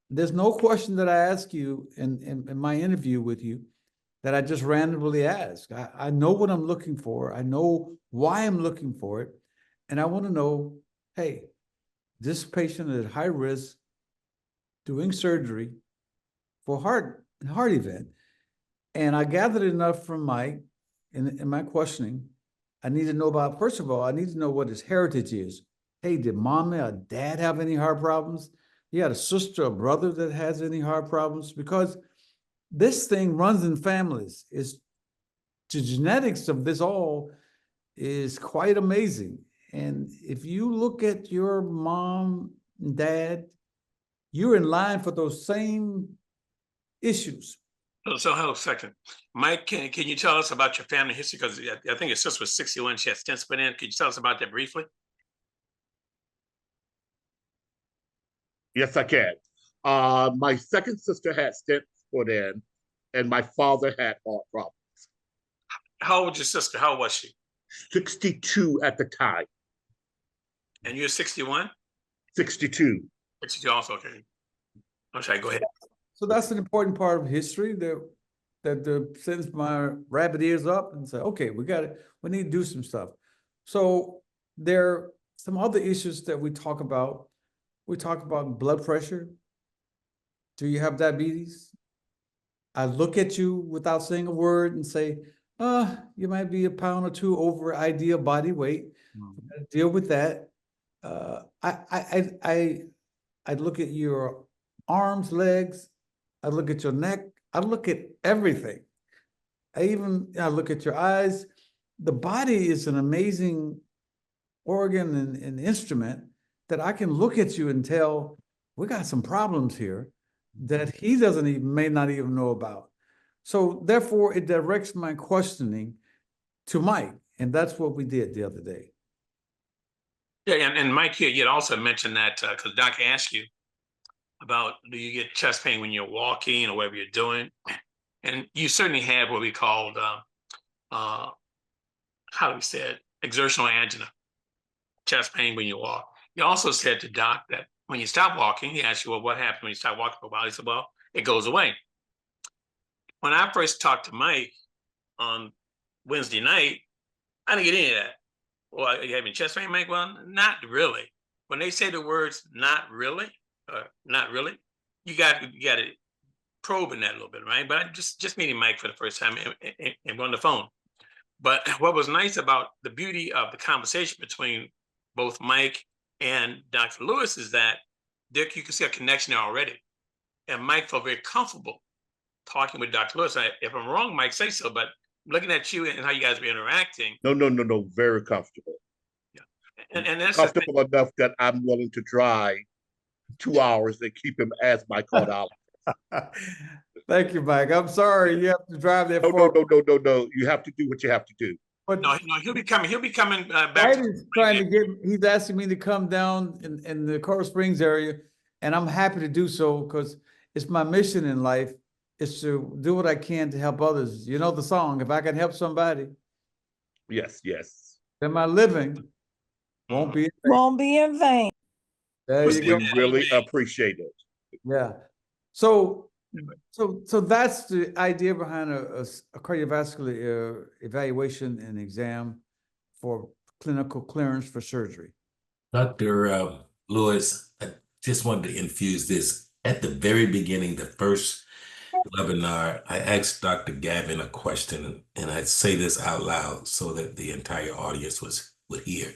Speaker 1: There's no question that I ask you in my interview with you that I just randomly ask. I know what I'm looking for. I know why I'm looking for it. And I want to know, hey, this patient is at high risk doing surgery for heart event. And I gathered enough from Mike in my questioning. I need to know about, first of all, I need to know what his heritage is. Hey, did mom or dad have any heart problems? You had a sister or brother that has any heart problems? Because this thing runs in families. The genetics of this all is quite amazing. And if you look at your mom and dad, you're in line for those same issues.
Speaker 2: So hold a second. Mike, can you tell us about your family history? Because I think your sister was 61, she had stents put in. Could you tell us about that briefly?
Speaker 8: Yes, I can. My second sister had stents put in, and my father had heart problems.
Speaker 2: How old was your sister? How old was she?
Speaker 8: 62 at the time.
Speaker 2: And you're 61?
Speaker 8: 62.
Speaker 2: 62 also, okay. I'm sorry, go ahead.
Speaker 1: So that's an important part of history sends my rabbit ears up and say, okay, we need to do some stuff. So there are some other issues that we talk about. We talk about blood pressure. Do you have diabetes? I look at you without saying a word and say, you might be a pound or two over ideal body weight. Deal with that. I look at your arms, legs. I look at your neck. I look at everything. I look at your eyes. The body is an amazing organ and instrument that I can look at you and tell we got some problems here that he may not even know about. So therefore, it directs my questioning to Mike, and that's what we did the other day.
Speaker 2: Yeah, and Mike, here, you'd also mentioned that because Doc asked you about, do you get chest pain when you're walking or whatever you're doing? And you certainly have what we called, how do we say it, exertional angina, chest pain when you walk. You also said to Doc that when you stop walking, he asked you, well, what happened when you stop walking for a while? He said, well, it goes away. When I first talked to Mike on Wednesday night, I didn't get any of that. Well, are you having chest pain, Mike? Well, not really. When they say the words "not really," you got to probe in that a little bit, right? But I just meeting Mike for the first time and on the phone. But what was nice about the beauty of the conversation between both Mike and Dr. Lewis is that, Dick, you can see a connection there already. And Mike felt very comfortable talking with Dr. Lewis. If I'm wrong, Mike, say so, but looking at you and how you guys were interacting.
Speaker 8: No, very comfortable.
Speaker 2: Yeah. And that's
Speaker 8: comfortable enough that I'm willing to drive 2 hours and keep him as my cardiologist.
Speaker 1: Thank you, Mike. I'm sorry you have to drive there.
Speaker 8: No. You have to do what you have to do.
Speaker 1: But
Speaker 2: no, he'll be coming. He'll be coming back.
Speaker 1: He's asking me to come down in the Coral Springs area, and I'm happy to do so because it's my mission in life is to do what I can to help others. You know the song, if I can help somebody.
Speaker 8: Yes.
Speaker 1: Then my living won't be
Speaker 7: in vain.
Speaker 1: There you go.
Speaker 8: We really appreciate it.
Speaker 1: Yeah. So that's the idea behind a cardiovascular evaluation and exam for clinical clearance for surgery.
Speaker 6: Dr. Lewis, I just wanted to infuse this. At the very beginning, the first webinar, I asked Dr. Gavin a question, and I'd say this out loud so that the entire audience would hear.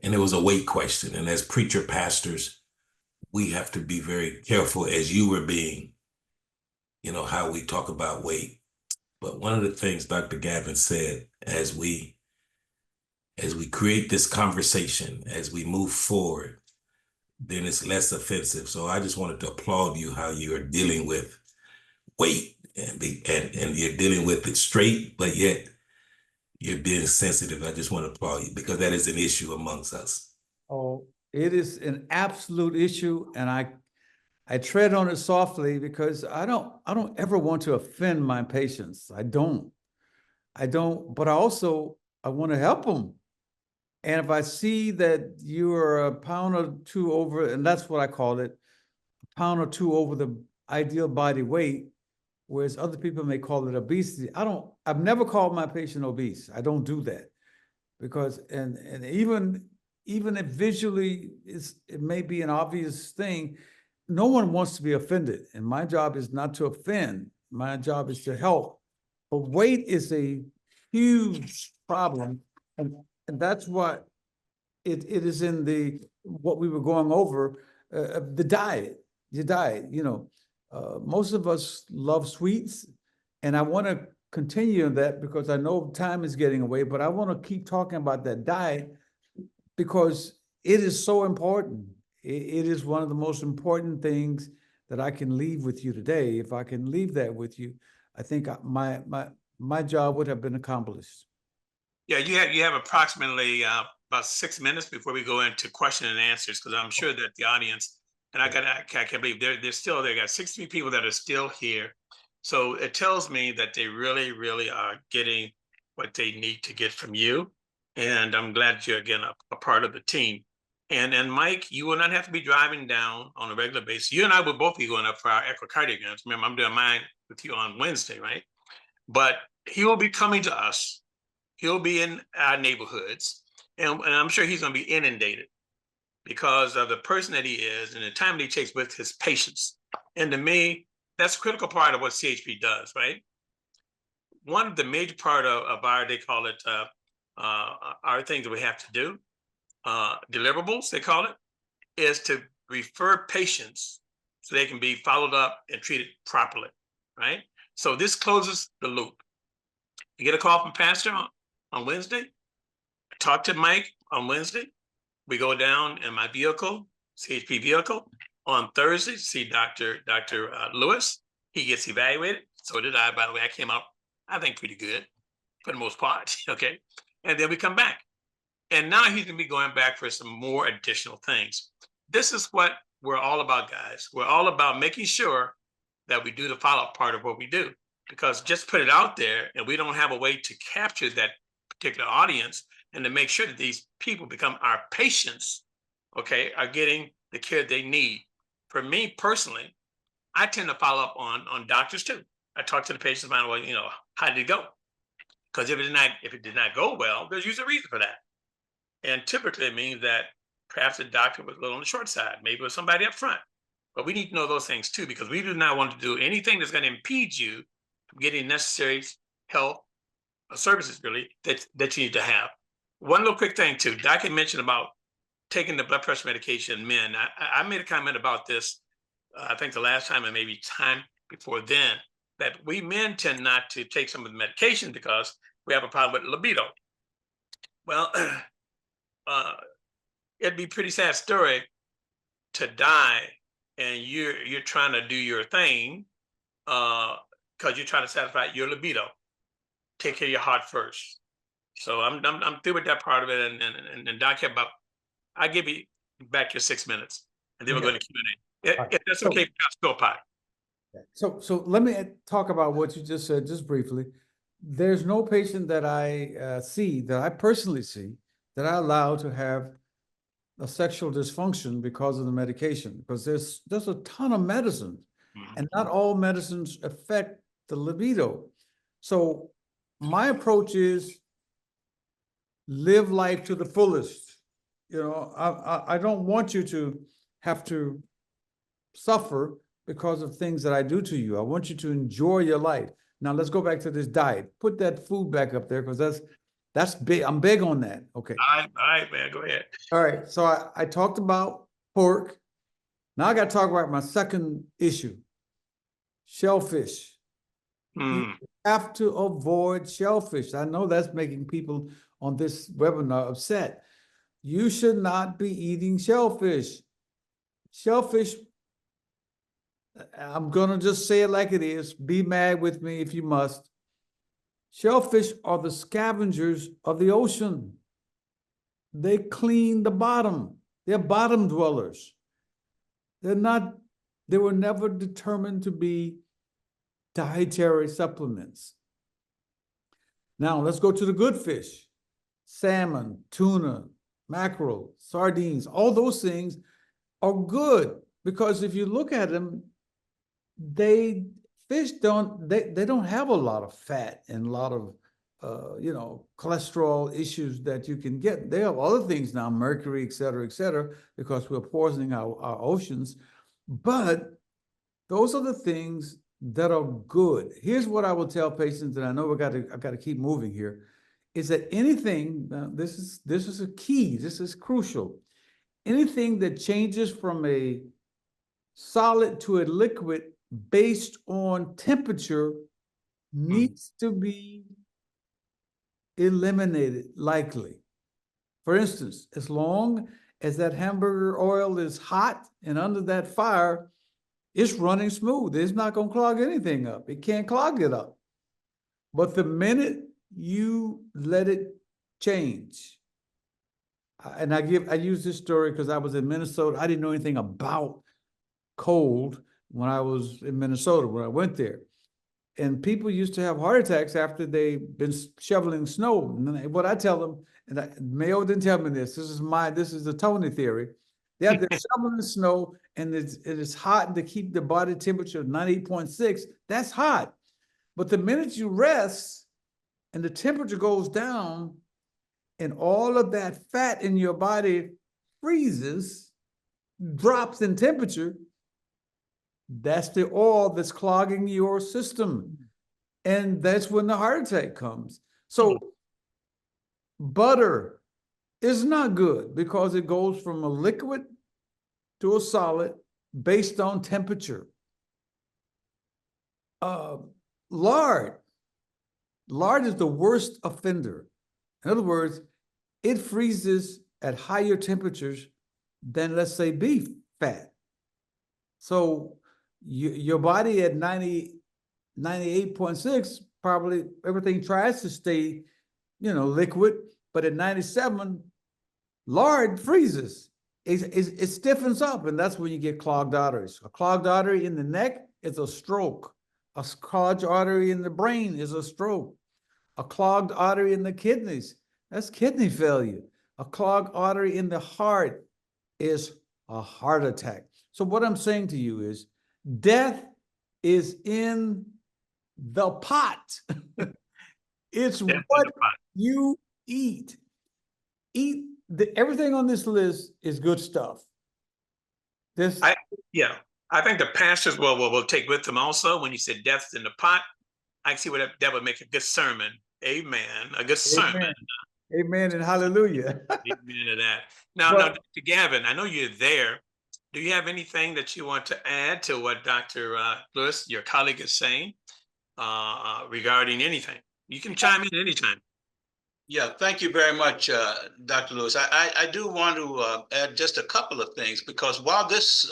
Speaker 6: And it was a weight question. And as preacher pastors, we have to be very careful, as you were being, how we talk about weight. But one of the things Dr. Gavin said, as we create this conversation, as we move forward, then it's less offensive. So I just wanted to applaud you how you are dealing with weight and you're dealing with it straight, but yet you're being sensitive. I just want to applaud you because that is an issue amongst us.
Speaker 1: Oh, it is an absolute issue, and I tread on it softly because I don't ever want to offend my patients. I don't, but I want to help them. And if I see that you are a pound or two over, and that's what I call it, a pound or two over the ideal body weight, whereas other people may call it obesity. I've never called my patient obese. I don't do that because, and even if visually it may be an obvious thing, no one wants to be offended. And my job is not to offend. My job is to help. But weight is a huge problem. And that's what it is in what we were going over, the diet, most of us love sweets, and I want to continue that because I know time is getting away, but I want to keep talking about that diet because it is so important. It is one of the most important things that I can leave with you today. If I can leave that with you, I think my job would have been accomplished.
Speaker 2: Yeah, you have approximately about 6 minutes before we go into question and answers, because I'm sure that the audience, and I can't believe they're still there. Got 63 people that are still here. So it tells me that they really, really are getting what they need to get from you. And I'm glad you're again a part of the team. And Mike, you will not have to be driving down on a regular basis. You and I will both be going up for our echocardiograms. Remember, I'm doing mine with you on Wednesday, right? But he will be coming to us. He'll be in our neighborhoods, and I'm sure he's going to be inundated because of the person that he is and the time that he takes with his patients. And to me, that's a critical part of what CHP does, right? One of the major part of our, they call it our things that we have to do, deliverables, they call it, is to refer patients so they can be followed up and treated properly, right? So this closes the loop. You get a call from Pastor on Wednesday, talk to Mike on Wednesday. We go down in my vehicle, CHP vehicle, on Thursday to see Dr. Lewis. He gets evaluated. So did I, by the way. I came out, I think, pretty good for the most part, okay? And then we come back. And now he's gonna be going back for some more additional things. This is what we're all about, guys. We're all about making sure that we do the follow-up part of what we do, because just put it out there and we don't have a way to capture that particular audience and to make sure that these people become our patients, okay, are getting the care they need. For me personally, I tend to follow up on doctors too. I talk to the patients about, well, you know, how did it go? Because if it did not go well, there's usually a reason for that. And typically it means that perhaps the doctor was a little on the short side, maybe it was somebody up front. But we need to know those things too, because we do not want to do anything that's going to impede you from getting necessary health services, really, that you need to have. One little quick thing too, Doc had mentioned about taking the blood pressure medication in men. I made a comment about this, I think the last time and maybe time before then, that we men tend not to take some of the medication because we have a problem with libido. Well, it'd be a pretty sad story to die and you're trying to do your thing because you're trying to satisfy your libido. Take care of your heart first. So I'm through with that part of it, and Doc, I'll give you back your 6 minutes, and then we're going to Q&A. If that's okay, go Pat.
Speaker 1: So let me talk about what you just said, just briefly. There's no patient that I see, that I personally see, that I allow to have a sexual dysfunction because of the medication, because there's a ton of medicines, and not all medicines affect the libido. So my approach is live life to the fullest. You know, I don't want you to have to suffer because of things that I do to you. I want you to enjoy your life. Now let's go back to this diet. Put that food back up there, because that's big. I'm big on that. Okay.
Speaker 2: All right, man, go ahead.
Speaker 1: All right. So I talked about pork. Now I got to talk about my second issue, shellfish. You have to avoid shellfish. I know that's making people on this webinar upset. You should not be eating shellfish. Shellfish, I'm going to just say it like it is. Be mad with me if you must. Shellfish are the scavengers of the ocean. They clean the bottom. They're bottom dwellers. They were never determined to be dietary supplements. Now let's go to the good fish. Salmon, tuna, mackerel, sardines, all those things are good, because if you look at them, fish don't have a lot of fat and a lot of cholesterol issues that you can get. They have other things now, mercury, et cetera, because we're poisoning our oceans. But those are the things that are good. Here's what I will tell patients, and I know I got to keep moving here, is that anything, this is a key, this is crucial. Anything that changes from a solid to a liquid based on temperature needs to be eliminated, likely. For instance, as long as that hamburger oil is hot and under that fire, it's running smooth. It's not going to clog anything up. It can't clog it up. But the minute you let it change, and I use this story because I was in Minnesota. I didn't know anything about cold when I was in Minnesota, when I went there. And people used to have heart attacks after they've been shoveling snow. And what I tell them, and Mayo didn't tell me this, this is the Tony theory. They're shoveling the snow and it's hot to keep the body temperature of 98.6. That's hot. But the minute you rest and the temperature goes down and all of that fat in your body freezes, drops in temperature, that's the oil that's clogging your system. And that's when the heart attack comes. So butter is not good because it goes from a liquid to a solid based on temperature. Lard is the worst offender. In other words, it freezes at higher temperatures than, let's say, beef fat. So your body at 98.6, probably everything tries to stay, liquid, but at 97, lard freezes. It stiffens up, and that's when you get clogged arteries. A clogged artery in the neck is a stroke. A clogged artery in the brain is a stroke. A clogged artery in the kidneys, that's kidney failure. A clogged artery in the heart is a heart attack. So what I'm saying to you is, death is in the pot. It's what you eat. Everything on this list is good stuff.
Speaker 2: I think the pastors will take with them also. When you said death's in the pot, I can see what that would make a good sermon. Amen. A good sermon.
Speaker 1: Amen and hallelujah.
Speaker 2: Amen to that. Now, Dr. Gavin, I know you're there. Do you have anything that you want to add to what Dr. Lewis, your colleague, is saying regarding anything? You can chime in anytime.
Speaker 3: Yeah, thank you very much, Dr. Lewis. I do want to add just a couple of things, because while this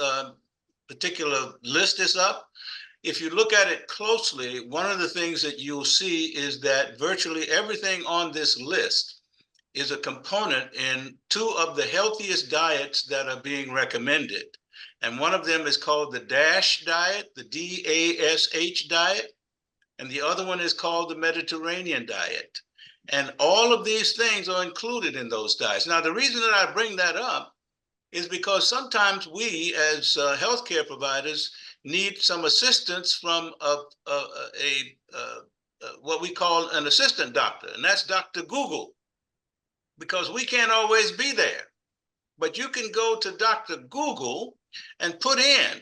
Speaker 3: particular list is up, if you look at it closely, one of the things that you'll see is that virtually everything on this list is a component in two of the healthiest diets that are being recommended. And one of them is called the DASH diet, the DASH diet, and the other one is called the Mediterranean diet. And all of these things are included in those diets. Now, the reason that I bring that up is because sometimes we, as healthcare providers, need some assistance from what we call an assistant doctor, and that's Dr. Google, because we can't always be there. But you can go to Dr. Google and put in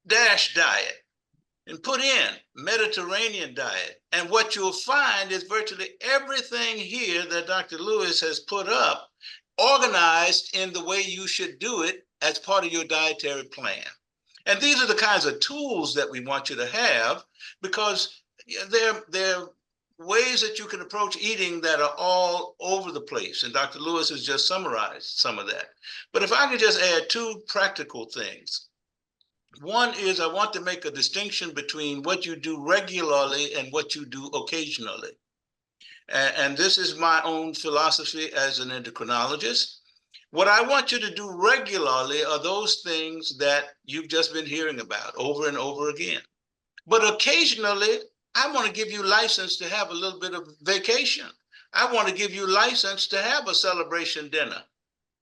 Speaker 3: DASH diet and put in Mediterranean diet. And what you'll find is virtually everything here that Dr. Lewis has put up organized in the way you should do it as part of your dietary plan. And these are the kinds of tools that we want you to have, because they're ways that you can approach eating that are all over the place. And Dr. Lewis has just summarized some of that. But if I could just add two practical things. One is, I want to make a distinction between what you do regularly and what you do occasionally. And this is my own philosophy as an endocrinologist. What I want you to do regularly are those things that you've just been hearing about over and over again. But occasionally, I want to give you license to have a little bit of vacation. I want to give you license to have a celebration dinner.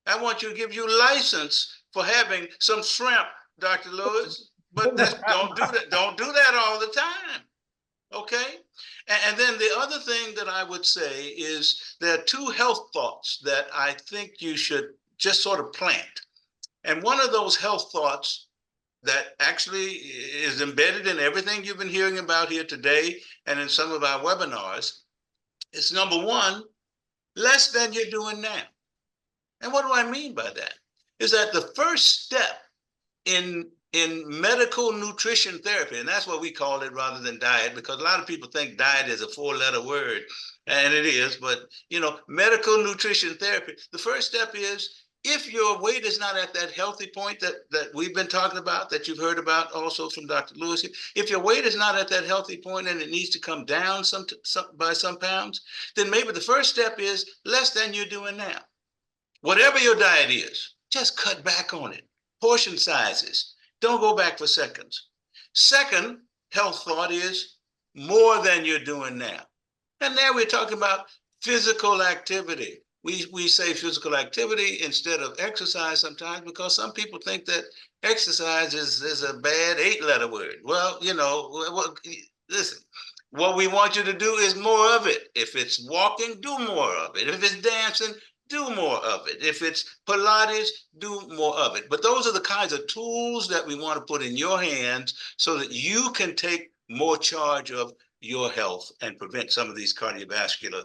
Speaker 3: I want you to give you license for having some shrimp, Dr. Lewis, but don't do that. Don't do that all the time. Okay? And then the other thing that I would say is there are two health thoughts that I think you should just sort of plant. And one of those health thoughts that actually is embedded in everything you've been hearing about here today and in some of our webinars is, number one, less than you're doing now. And what do I mean by that? Is that the first step in medical nutrition therapy, and that's what we call it rather than diet, because a lot of people think diet is a 4-letter word, and it is, but medical nutrition therapy, the first step is, if your weight is not at that healthy point that we've been talking about, that you've heard about also from Dr. Lewis, if your weight is not at that healthy point and it needs to come down by some pounds, then maybe the first step is less than you're doing now. Whatever your diet is, just cut back on it. Portion sizes. Don't go back for seconds. Second health thought is more than you're doing now. And there we're talking about physical activity. We say physical activity instead of exercise sometimes because some people think that exercise is a bad 8-letter word. Well, you know, listen, what we want you to do is more of it. If it's walking, do more of it. If it's dancing, do more of it. If it's Pilates, do more of it. But those are the kinds of tools that we want to put in your hands so that you can take more charge of your health and prevent some of these cardiovascular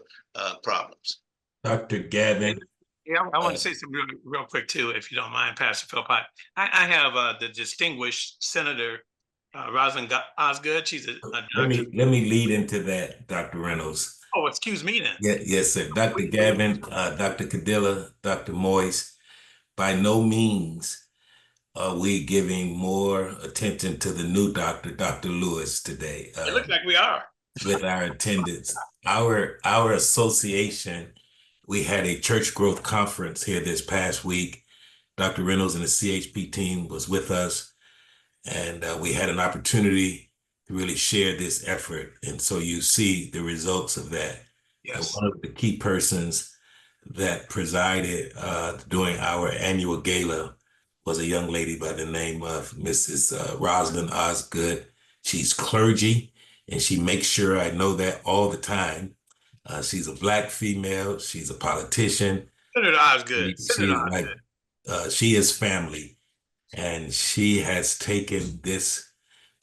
Speaker 3: problems.
Speaker 6: Dr. Gavin.
Speaker 2: Yeah, I want to say something real quick too, if you don't mind, Pastor Philpott. I have the distinguished Senator Rosalind Osgood. She's a doctor.
Speaker 6: Let me lead into that, Dr. Reynolds.
Speaker 2: Oh, excuse me then.
Speaker 6: Yeah, yes, sir. Dr. Gavin, Dr. Cadilla, Dr. Moyes, by no means are we giving more attention to the new doctor, Dr. Lewis, today.
Speaker 2: It looks like we are.
Speaker 6: With our attendance. Our association, we had a church growth conference here this past week. Dr. Reynolds and the CHP team was with us, and we had an opportunity to really share this effort. And so you see the results of that.
Speaker 2: Yes.
Speaker 6: And one of the key persons that presided during our annual gala was a young lady by the name of Mrs. Rosalind Osgood. She's clergy, and she makes sure I know that all the time. She's a Black female. She's a politician.
Speaker 2: Senator Osgood.
Speaker 6: She is family, and she has taken this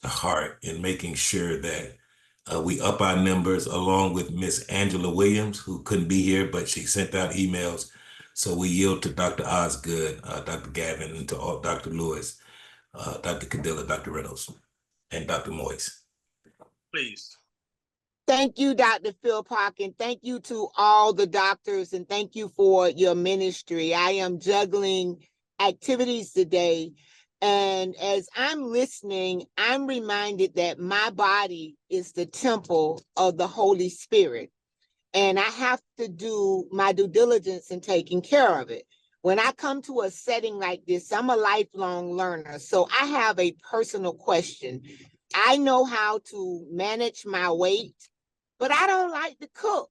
Speaker 6: to heart in making sure that we up our numbers, along with Miss Angela Williams, who couldn't be here, but she sent out emails. So we yield to Dr. Osgood, Dr. Gavin, and to Dr. Lewis, Dr. Cadilla, Dr. Reynolds, and Dr. Moyes.
Speaker 2: Please.
Speaker 9: Thank you, Dr. Philpott, and thank you to all the doctors, and thank you for your ministry. I am juggling activities today, and as I'm listening, I'm reminded that my body is the temple of the Holy Spirit, and I have to do my due diligence in taking care of it. When I come to a setting like this, I'm a lifelong learner, so I have a personal question. I know how to manage my weight, but I don't like to cook.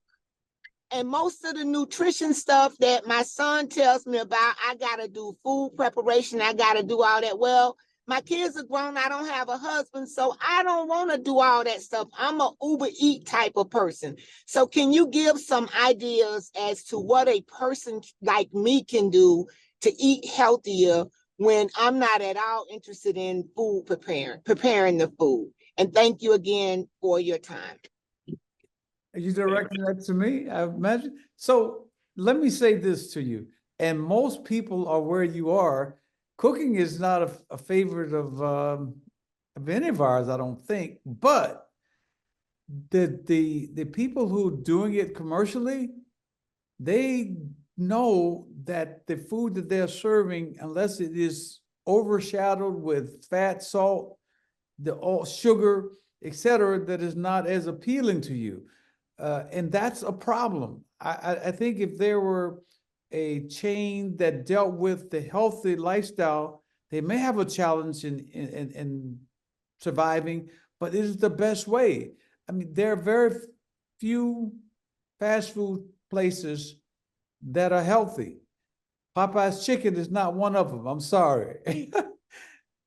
Speaker 9: And most of the nutrition stuff that my son tells me about, I gotta do food preparation, I gotta do all that. Well, my kids are grown, I don't have a husband, so I don't wanna do all that stuff. I'm a Uber Eat type of person. So can you give some ideas as to what a person like me can do to eat healthier when I'm not at all interested in food preparing the food? And thank you again for your time.
Speaker 1: Are you directing that to me? I imagine. So let me say this to you, and most people are where you are. Cooking is not a favorite of any of ours, I don't think. But the people who are doing it commercially, they know that the food that they're serving, unless it is overshadowed with fat, salt, all sugar, etc., that is not as appealing to you. And that's a problem. I think if there were a chain that dealt with the healthy lifestyle, they may have a challenge in surviving, but it is the best way. I mean, there are very few fast food places that are healthy. Popeye's Chicken is not one of them. I'm sorry.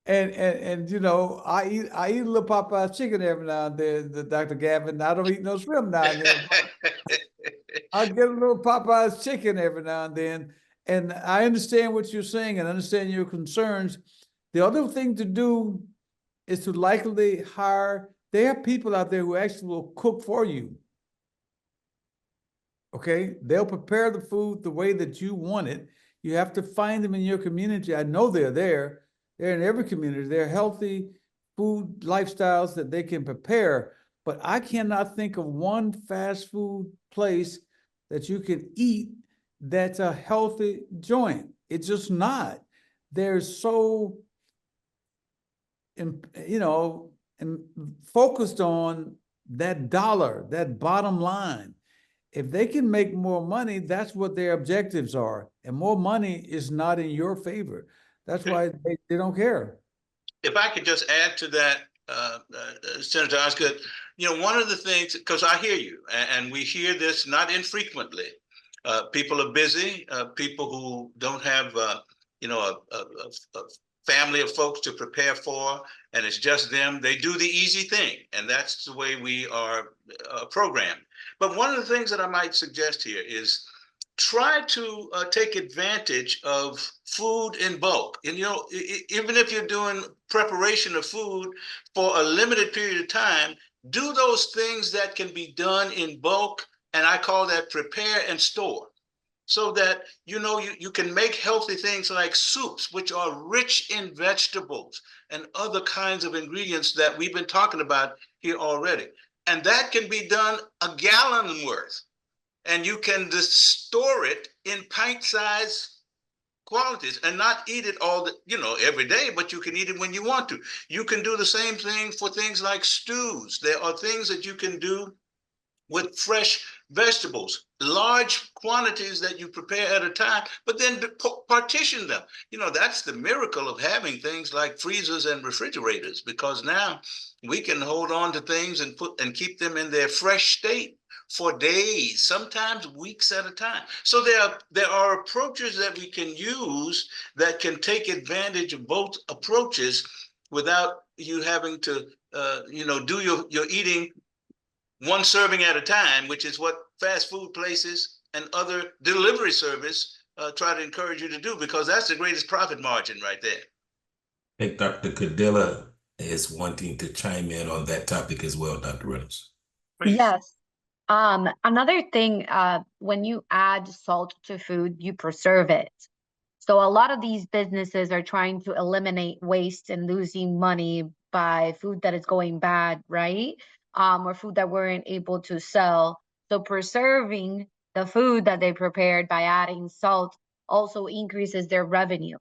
Speaker 1: And you know, I eat a little Popeye's Chicken every now and then, Dr. Gavin. I don't eat no shrimp now and then. I get a little Popeye's Chicken every now and then. And I understand what you're saying and understand your concerns. The other thing to do is to likely hire, there are people out there who actually will cook for you. Okay, they'll prepare the food the way that you want it. You have to find them in your community. I know they're there. They're in every community. They're healthy food lifestyles that they can prepare. But I cannot think of one fast food place that you can eat that's a healthy joint. It's just not. They're so, you know, focused on that dollar, that bottom line. If they can make more money, that's what their objectives are. And more money is not in your favor. That's why they don't care.
Speaker 3: If I could just add to that, Senator Osgood, one of the things, because I hear you, and we hear this not infrequently. People are busy. People who don't have, a family of folks to prepare for, and it's just them. They do the easy thing, and that's the way we are programmed. But one of the things that I might suggest here is try to take advantage of food in bulk. And, even if you're doing preparation of food for a limited period of time, do those things that can be done in bulk. And I call that prepare and store. So that you can make healthy things like soups, which are rich in vegetables and other kinds of ingredients that we've been talking about here already. And that can be done a gallon worth. And you can just store it in pint-sized quantities and not eat it every day, but you can eat it when you want to. You can do the same thing for things like stews. There are things that you can do with fresh vegetables, large quantities that you prepare at a time, but then partition them. That's the miracle of having things like freezers and refrigerators, because now we can hold on to things and keep them in their fresh state for days, sometimes weeks at a time. So there are approaches that we can use that can take advantage of both approaches without you having to do your eating one serving at a time, which is what fast food places and other delivery service try to encourage you to do, because that's the greatest profit margin right there.
Speaker 6: I think Dr. Cadilla is wanting to chime in on that topic as well, Dr. Reynolds.
Speaker 5: Yes. Another thing, when you add salt to food, you preserve it. So a lot of these businesses are trying to eliminate waste and losing money by food that is going bad, right? Or food that weren't able to sell. So preserving the food that they prepared by adding salt also increases their revenue.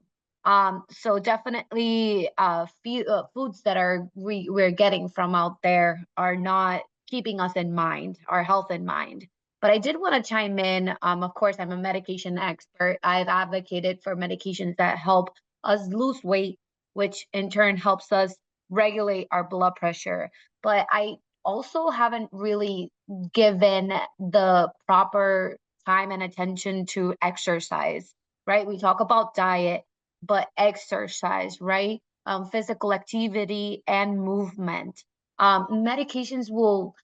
Speaker 5: So definitely foods that we're getting from out there are not keeping us in mind, our health in mind. But I did want to chime in. Of course, I'm a medication expert. I've advocated for medications that help us lose weight, which in turn helps us regulate our blood pressure. But I also haven't really given the proper time and attention to exercise, right? We talk about diet, but exercise, right? Physical activity and movement. Medications will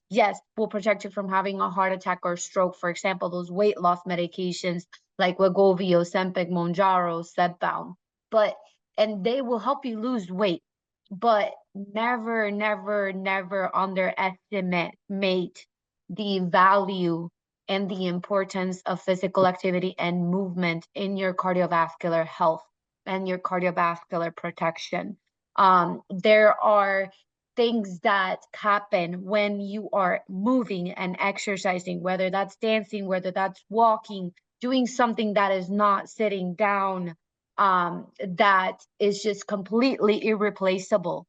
Speaker 5: protect you from having a heart attack or stroke. For example, those weight loss medications like Wegovy, Ozempic, Mounjaro, Zepbound, and they will help you lose weight, but never, never, never underestimate the value and the importance of physical activity and movement in your cardiovascular health and your cardiovascular protection. There are things that happen when you are moving and exercising, whether that's dancing, whether that's walking, doing something that is not sitting down, that is just completely irreplaceable,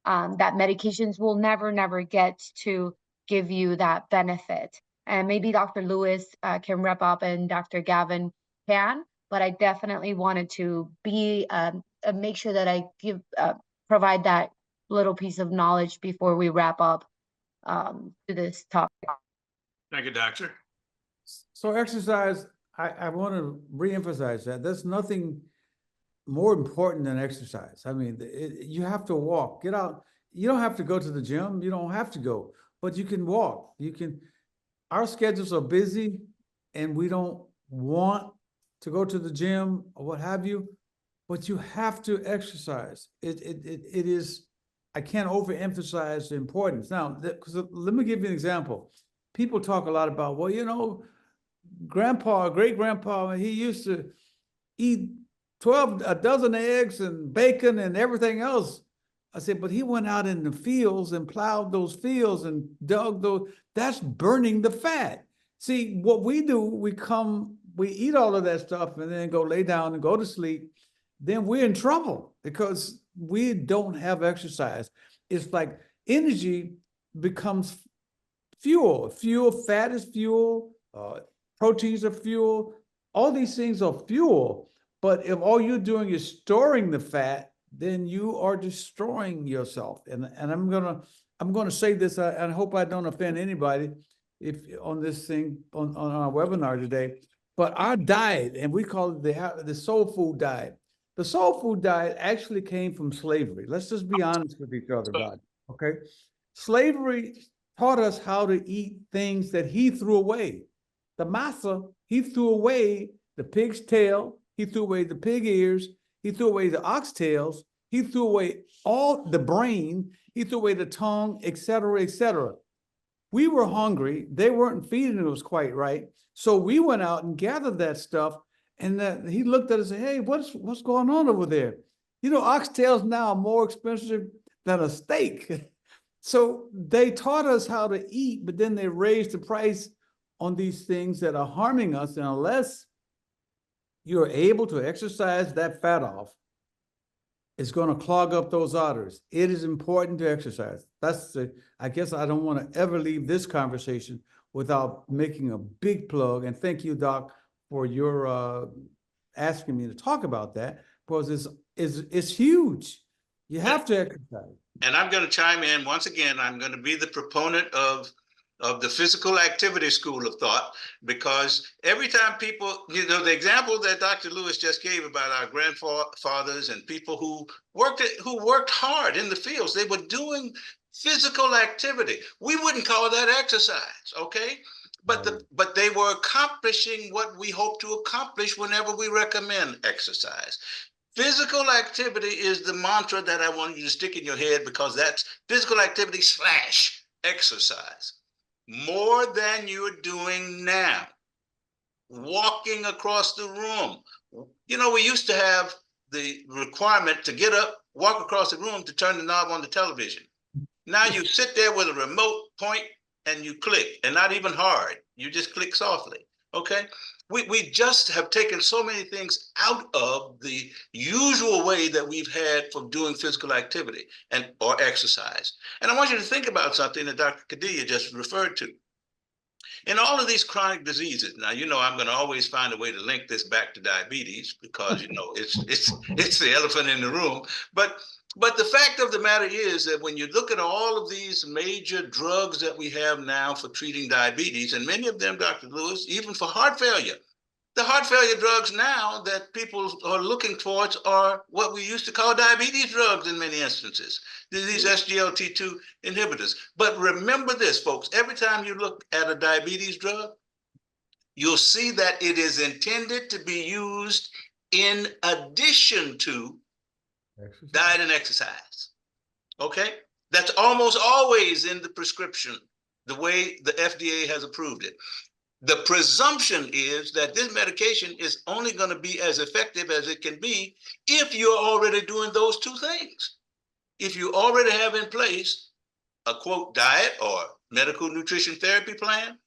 Speaker 5: that medications will never, never get to give you that benefit. And maybe Dr. Lewis can wrap up and Dr. Gavin can, but I definitely wanted to make sure that I provide that little piece of knowledge before we wrap up to this topic.
Speaker 2: Thank you, doctor.
Speaker 1: So exercise, I want to reemphasize that there's nothing more important than exercise. I mean, you have to walk, get out. You don't have to go to the gym. You don't have to go, but you can walk. Our schedules are busy and we don't want to go to the gym or what have you, but you have to exercise. It is, I can't overemphasize the importance. Now, because let me give you an example. People talk a lot about, well, grandpa, great-grandpa, he used to eat a dozen eggs and bacon and everything else. I said, but he went out in the fields and plowed those fields and dug those. That's burning the fat. See, what we do, we eat all of that stuff and then go lay down and go to sleep. Then we're in trouble because we don't have exercise. It's like energy becomes fuel. Fat is fuel, proteins are fuel. All these things are fuel. But if all you're doing is storing the fat, then you are destroying yourself. And I'm going to I'm going to say this, I hope I don't offend anybody if on this thing on our webinar today, but our diet, and we call it the soul food diet. The soul food diet actually came from slavery. Let's just be honest with each other about it, okay? Slavery taught us how to eat things that he threw away. The masa, he threw away the pig's tail, he threw away the pig ears, he threw away the oxtails, he threw away all the brain, he threw away the tongue, et cetera, et cetera. We were hungry. They weren't feeding us quite right. So we went out and gathered that stuff. And he looked at us and said, hey, what's going on over there? You know, oxtails now are more expensive than a steak. So they taught us how to eat, but then they raised the price on these things that are harming us. And unless you're able to exercise that fat off, it's going to clog up those arteries. It is important to exercise. I guess I don't want to ever leave this conversation without making a big plug. And thank you, Doc, for your asking me to talk about that, because it's huge. You have to exercise.
Speaker 3: And I'm going to chime in once again. I'm going to be the proponent of the physical activity school of thought, because every time people, you know, the example that Dr. Lewis just gave about our grandfathers and people who worked hard in the fields, they were doing physical activity. We wouldn't call that exercise, okay? But they were accomplishing what we hope to accomplish whenever we recommend exercise. Physical activity is the mantra that I want you to stick in your head, because that's physical activity / exercise. More than you're doing now. Walking across the room. You know, we used to have the requirement to get up, walk across the room to turn the knob on the television. Now you sit there with a remote point and you click, and not even hard. You just click softly, okay? We just have taken so many things out of the usual way that we've had for doing physical activity or exercise. And I want you to think about something that Dr. Khadija just referred to. In all of these chronic diseases, now, you know, I'm going to always find a way to link this back to diabetes, because, you know, it's the elephant in the room. But the fact of the matter is that when you look at all of these major drugs that we have now for treating diabetes, and many of them, Dr. Lewis, even for heart failure, the heart failure drugs now that people are looking towards are what we used to call diabetes drugs in many instances, these SGLT2 inhibitors. But remember this, folks, every time you look at a diabetes drug, you'll see that it is intended to be used in addition to diet and exercise, okay? That's almost always in the prescription, the way the FDA has approved it. The presumption is that this medication is only going to be as effective as it can be if you're already doing those two things. If you already have in place a, quote, diet or medical nutrition therapy plan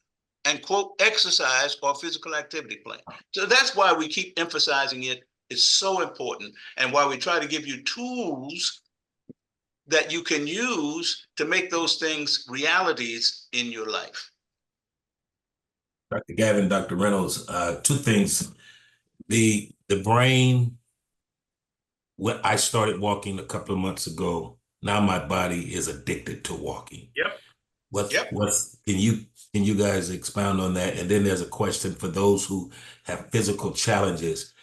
Speaker 3: and, quote, exercise or physical activity plan. So that's why we keep emphasizing it. It's so important, and why we try to give you tools that you can use to make those things realities in your life.
Speaker 6: Dr. Gavin, Dr. Reynolds, two things. The brain, when I started walking a couple of months ago, now my body is addicted to walking.
Speaker 3: Yep.
Speaker 6: Can you guys expound on that? And then there's a question for those who have physical challenges.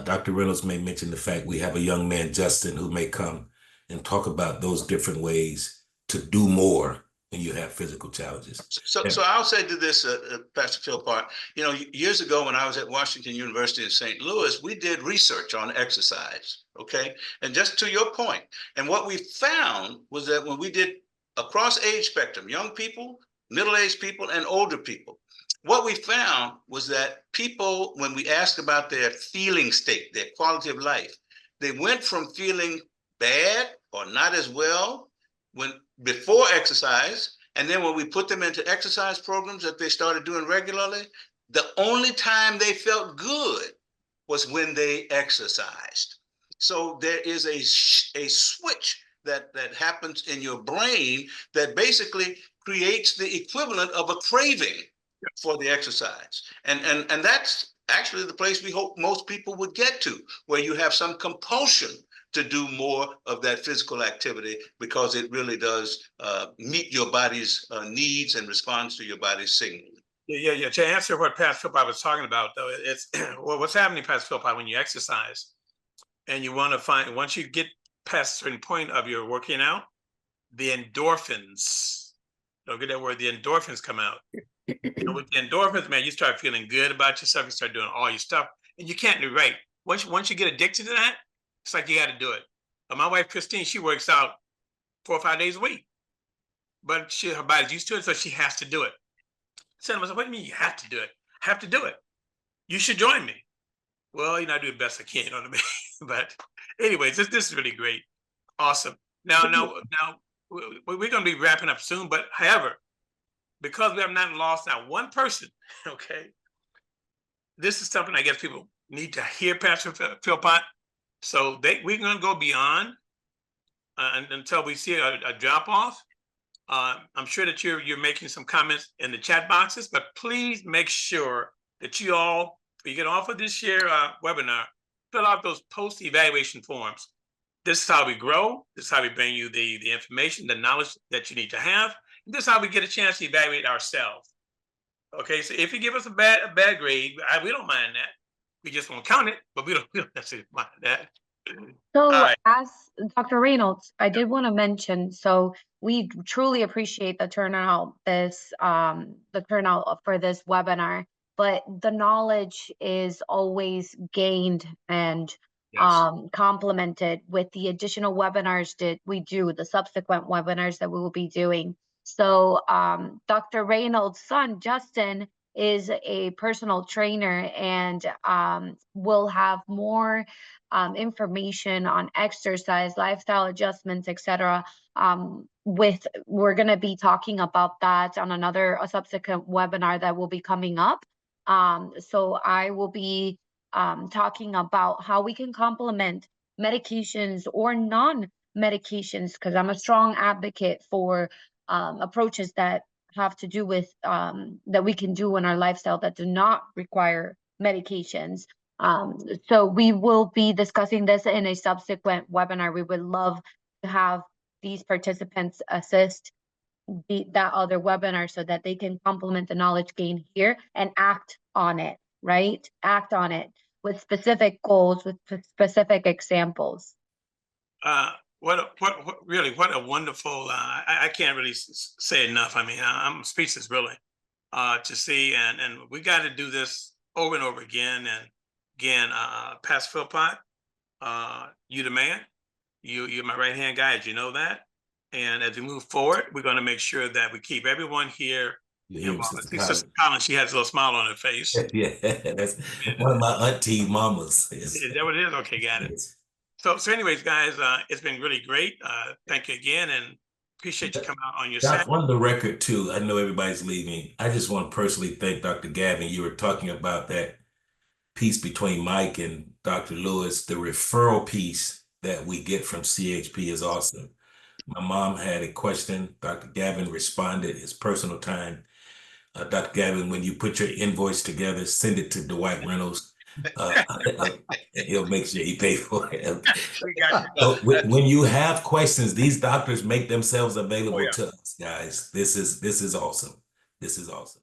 Speaker 6: Dr. Reynolds may mention the fact we have a young man, Justin, who may come and talk about those different ways to do more when you have physical challenges.
Speaker 3: So I'll say to this, Pastor Phil Park, you know, years ago when I was at Washington University in St. Louis, we did research on exercise, okay? And just to your point, and what we found was that when we did across age spectrum, young people, middle-aged people, and older people, what we found was that people, when we asked about their feeling state, their quality of life, they went from feeling bad or not as well before exercise, and then when we put them into exercise programs that they started doing regularly, the only time they felt good was when they exercised. So there is a switch that happens in your brain that basically creates the equivalent of a craving for the exercise. And that's actually the place we hope most people would get to, where you have some compulsion to do more of that physical activity, because it really does meet your body's needs and responds to your body's signal.
Speaker 2: Yeah. To answer what Pastor Philpott was talking about, though, it's well, what's happening, Pastor Philpott, when you exercise and you want to find, once you get past a certain point of your working out, the endorphins, don't get that word, the endorphins come out. With the endorphins, man, you start feeling good about yourself. You start doing all your stuff, and you can't do right. Once you get addicted to that, it's like you got to do it. My wife Christine, she works out 4 or 5 days a week, but her body's used to it, so she has to do it. I said to myself, what do you mean you have to do it? I have to do it. You should join me. Well, I do the best I can, you know what I mean? But anyways, this is really great. Awesome. Now we're going to be wrapping up soon, but however, because we have not lost not one person, okay, this is something I guess people need to hear, Pastor Philpott. So we're going to go beyond until we see a drop off. I'm sure that you're making some comments in the chat boxes, but please make sure that you all, when you get off of this year webinar, fill out those post-evaluation forms. This is how we grow. This is how we bring you the information, the knowledge that you need to have. And this is how we get a chance to evaluate ourselves. Okay, so if you give us a bad grade, we don't mind that. We just won't count it, but we don't necessarily mind that.
Speaker 5: So
Speaker 2: right.
Speaker 5: As Dr. Reynolds, I did want to mention, so we truly appreciate the turnout for this webinar, but the knowledge is always gained and complemented with the additional webinars that we do, the subsequent webinars that we will be doing. So Dr. Reynolds' son, Justin, is a personal trainer and will have more information on exercise, lifestyle adjustments, etc. We're going to be talking about that on a subsequent webinar that will be coming up. So I will be talking about how we can complement medications or non-medications, because I'm a strong advocate for approaches that have to do with that we can do in our lifestyle that do not require medications. So we will be discussing this in a subsequent webinar. We would love to have these participants assist that other webinar so that they can complement the knowledge gained here and act on it, right? Act on it with specific goals, with specific examples.
Speaker 2: What a wonderful, I can't really say enough. I mean, I'm speechless really to see, and we got to do this over and over again. And again, Pastor Philpott, you the man, you're my right-hand guy, as you know that. And as we move forward, we're going to make sure that we keep everyone here. Sister Collins, she has a little smile on her face.
Speaker 6: Yeah, that's one of my auntie mamas.
Speaker 2: Is that what it is? Okay, got it. So anyways, guys, it's been really great. Thank you again, and appreciate you coming out on your side.
Speaker 6: On the record too, I know everybody's leaving. I just want to personally thank Dr. Gavin. You were talking about that piece between Mike and Dr. Lewis. The referral piece that we get from CHP is awesome. My mom had a question. Dr. Gavin responded. His personal time. Dr. Gavin, when you put your invoice together, send it to Dwight Reynolds. He'll make sure he pays for it. When you have questions, these doctors make themselves available to us, guys. This is awesome. This is awesome.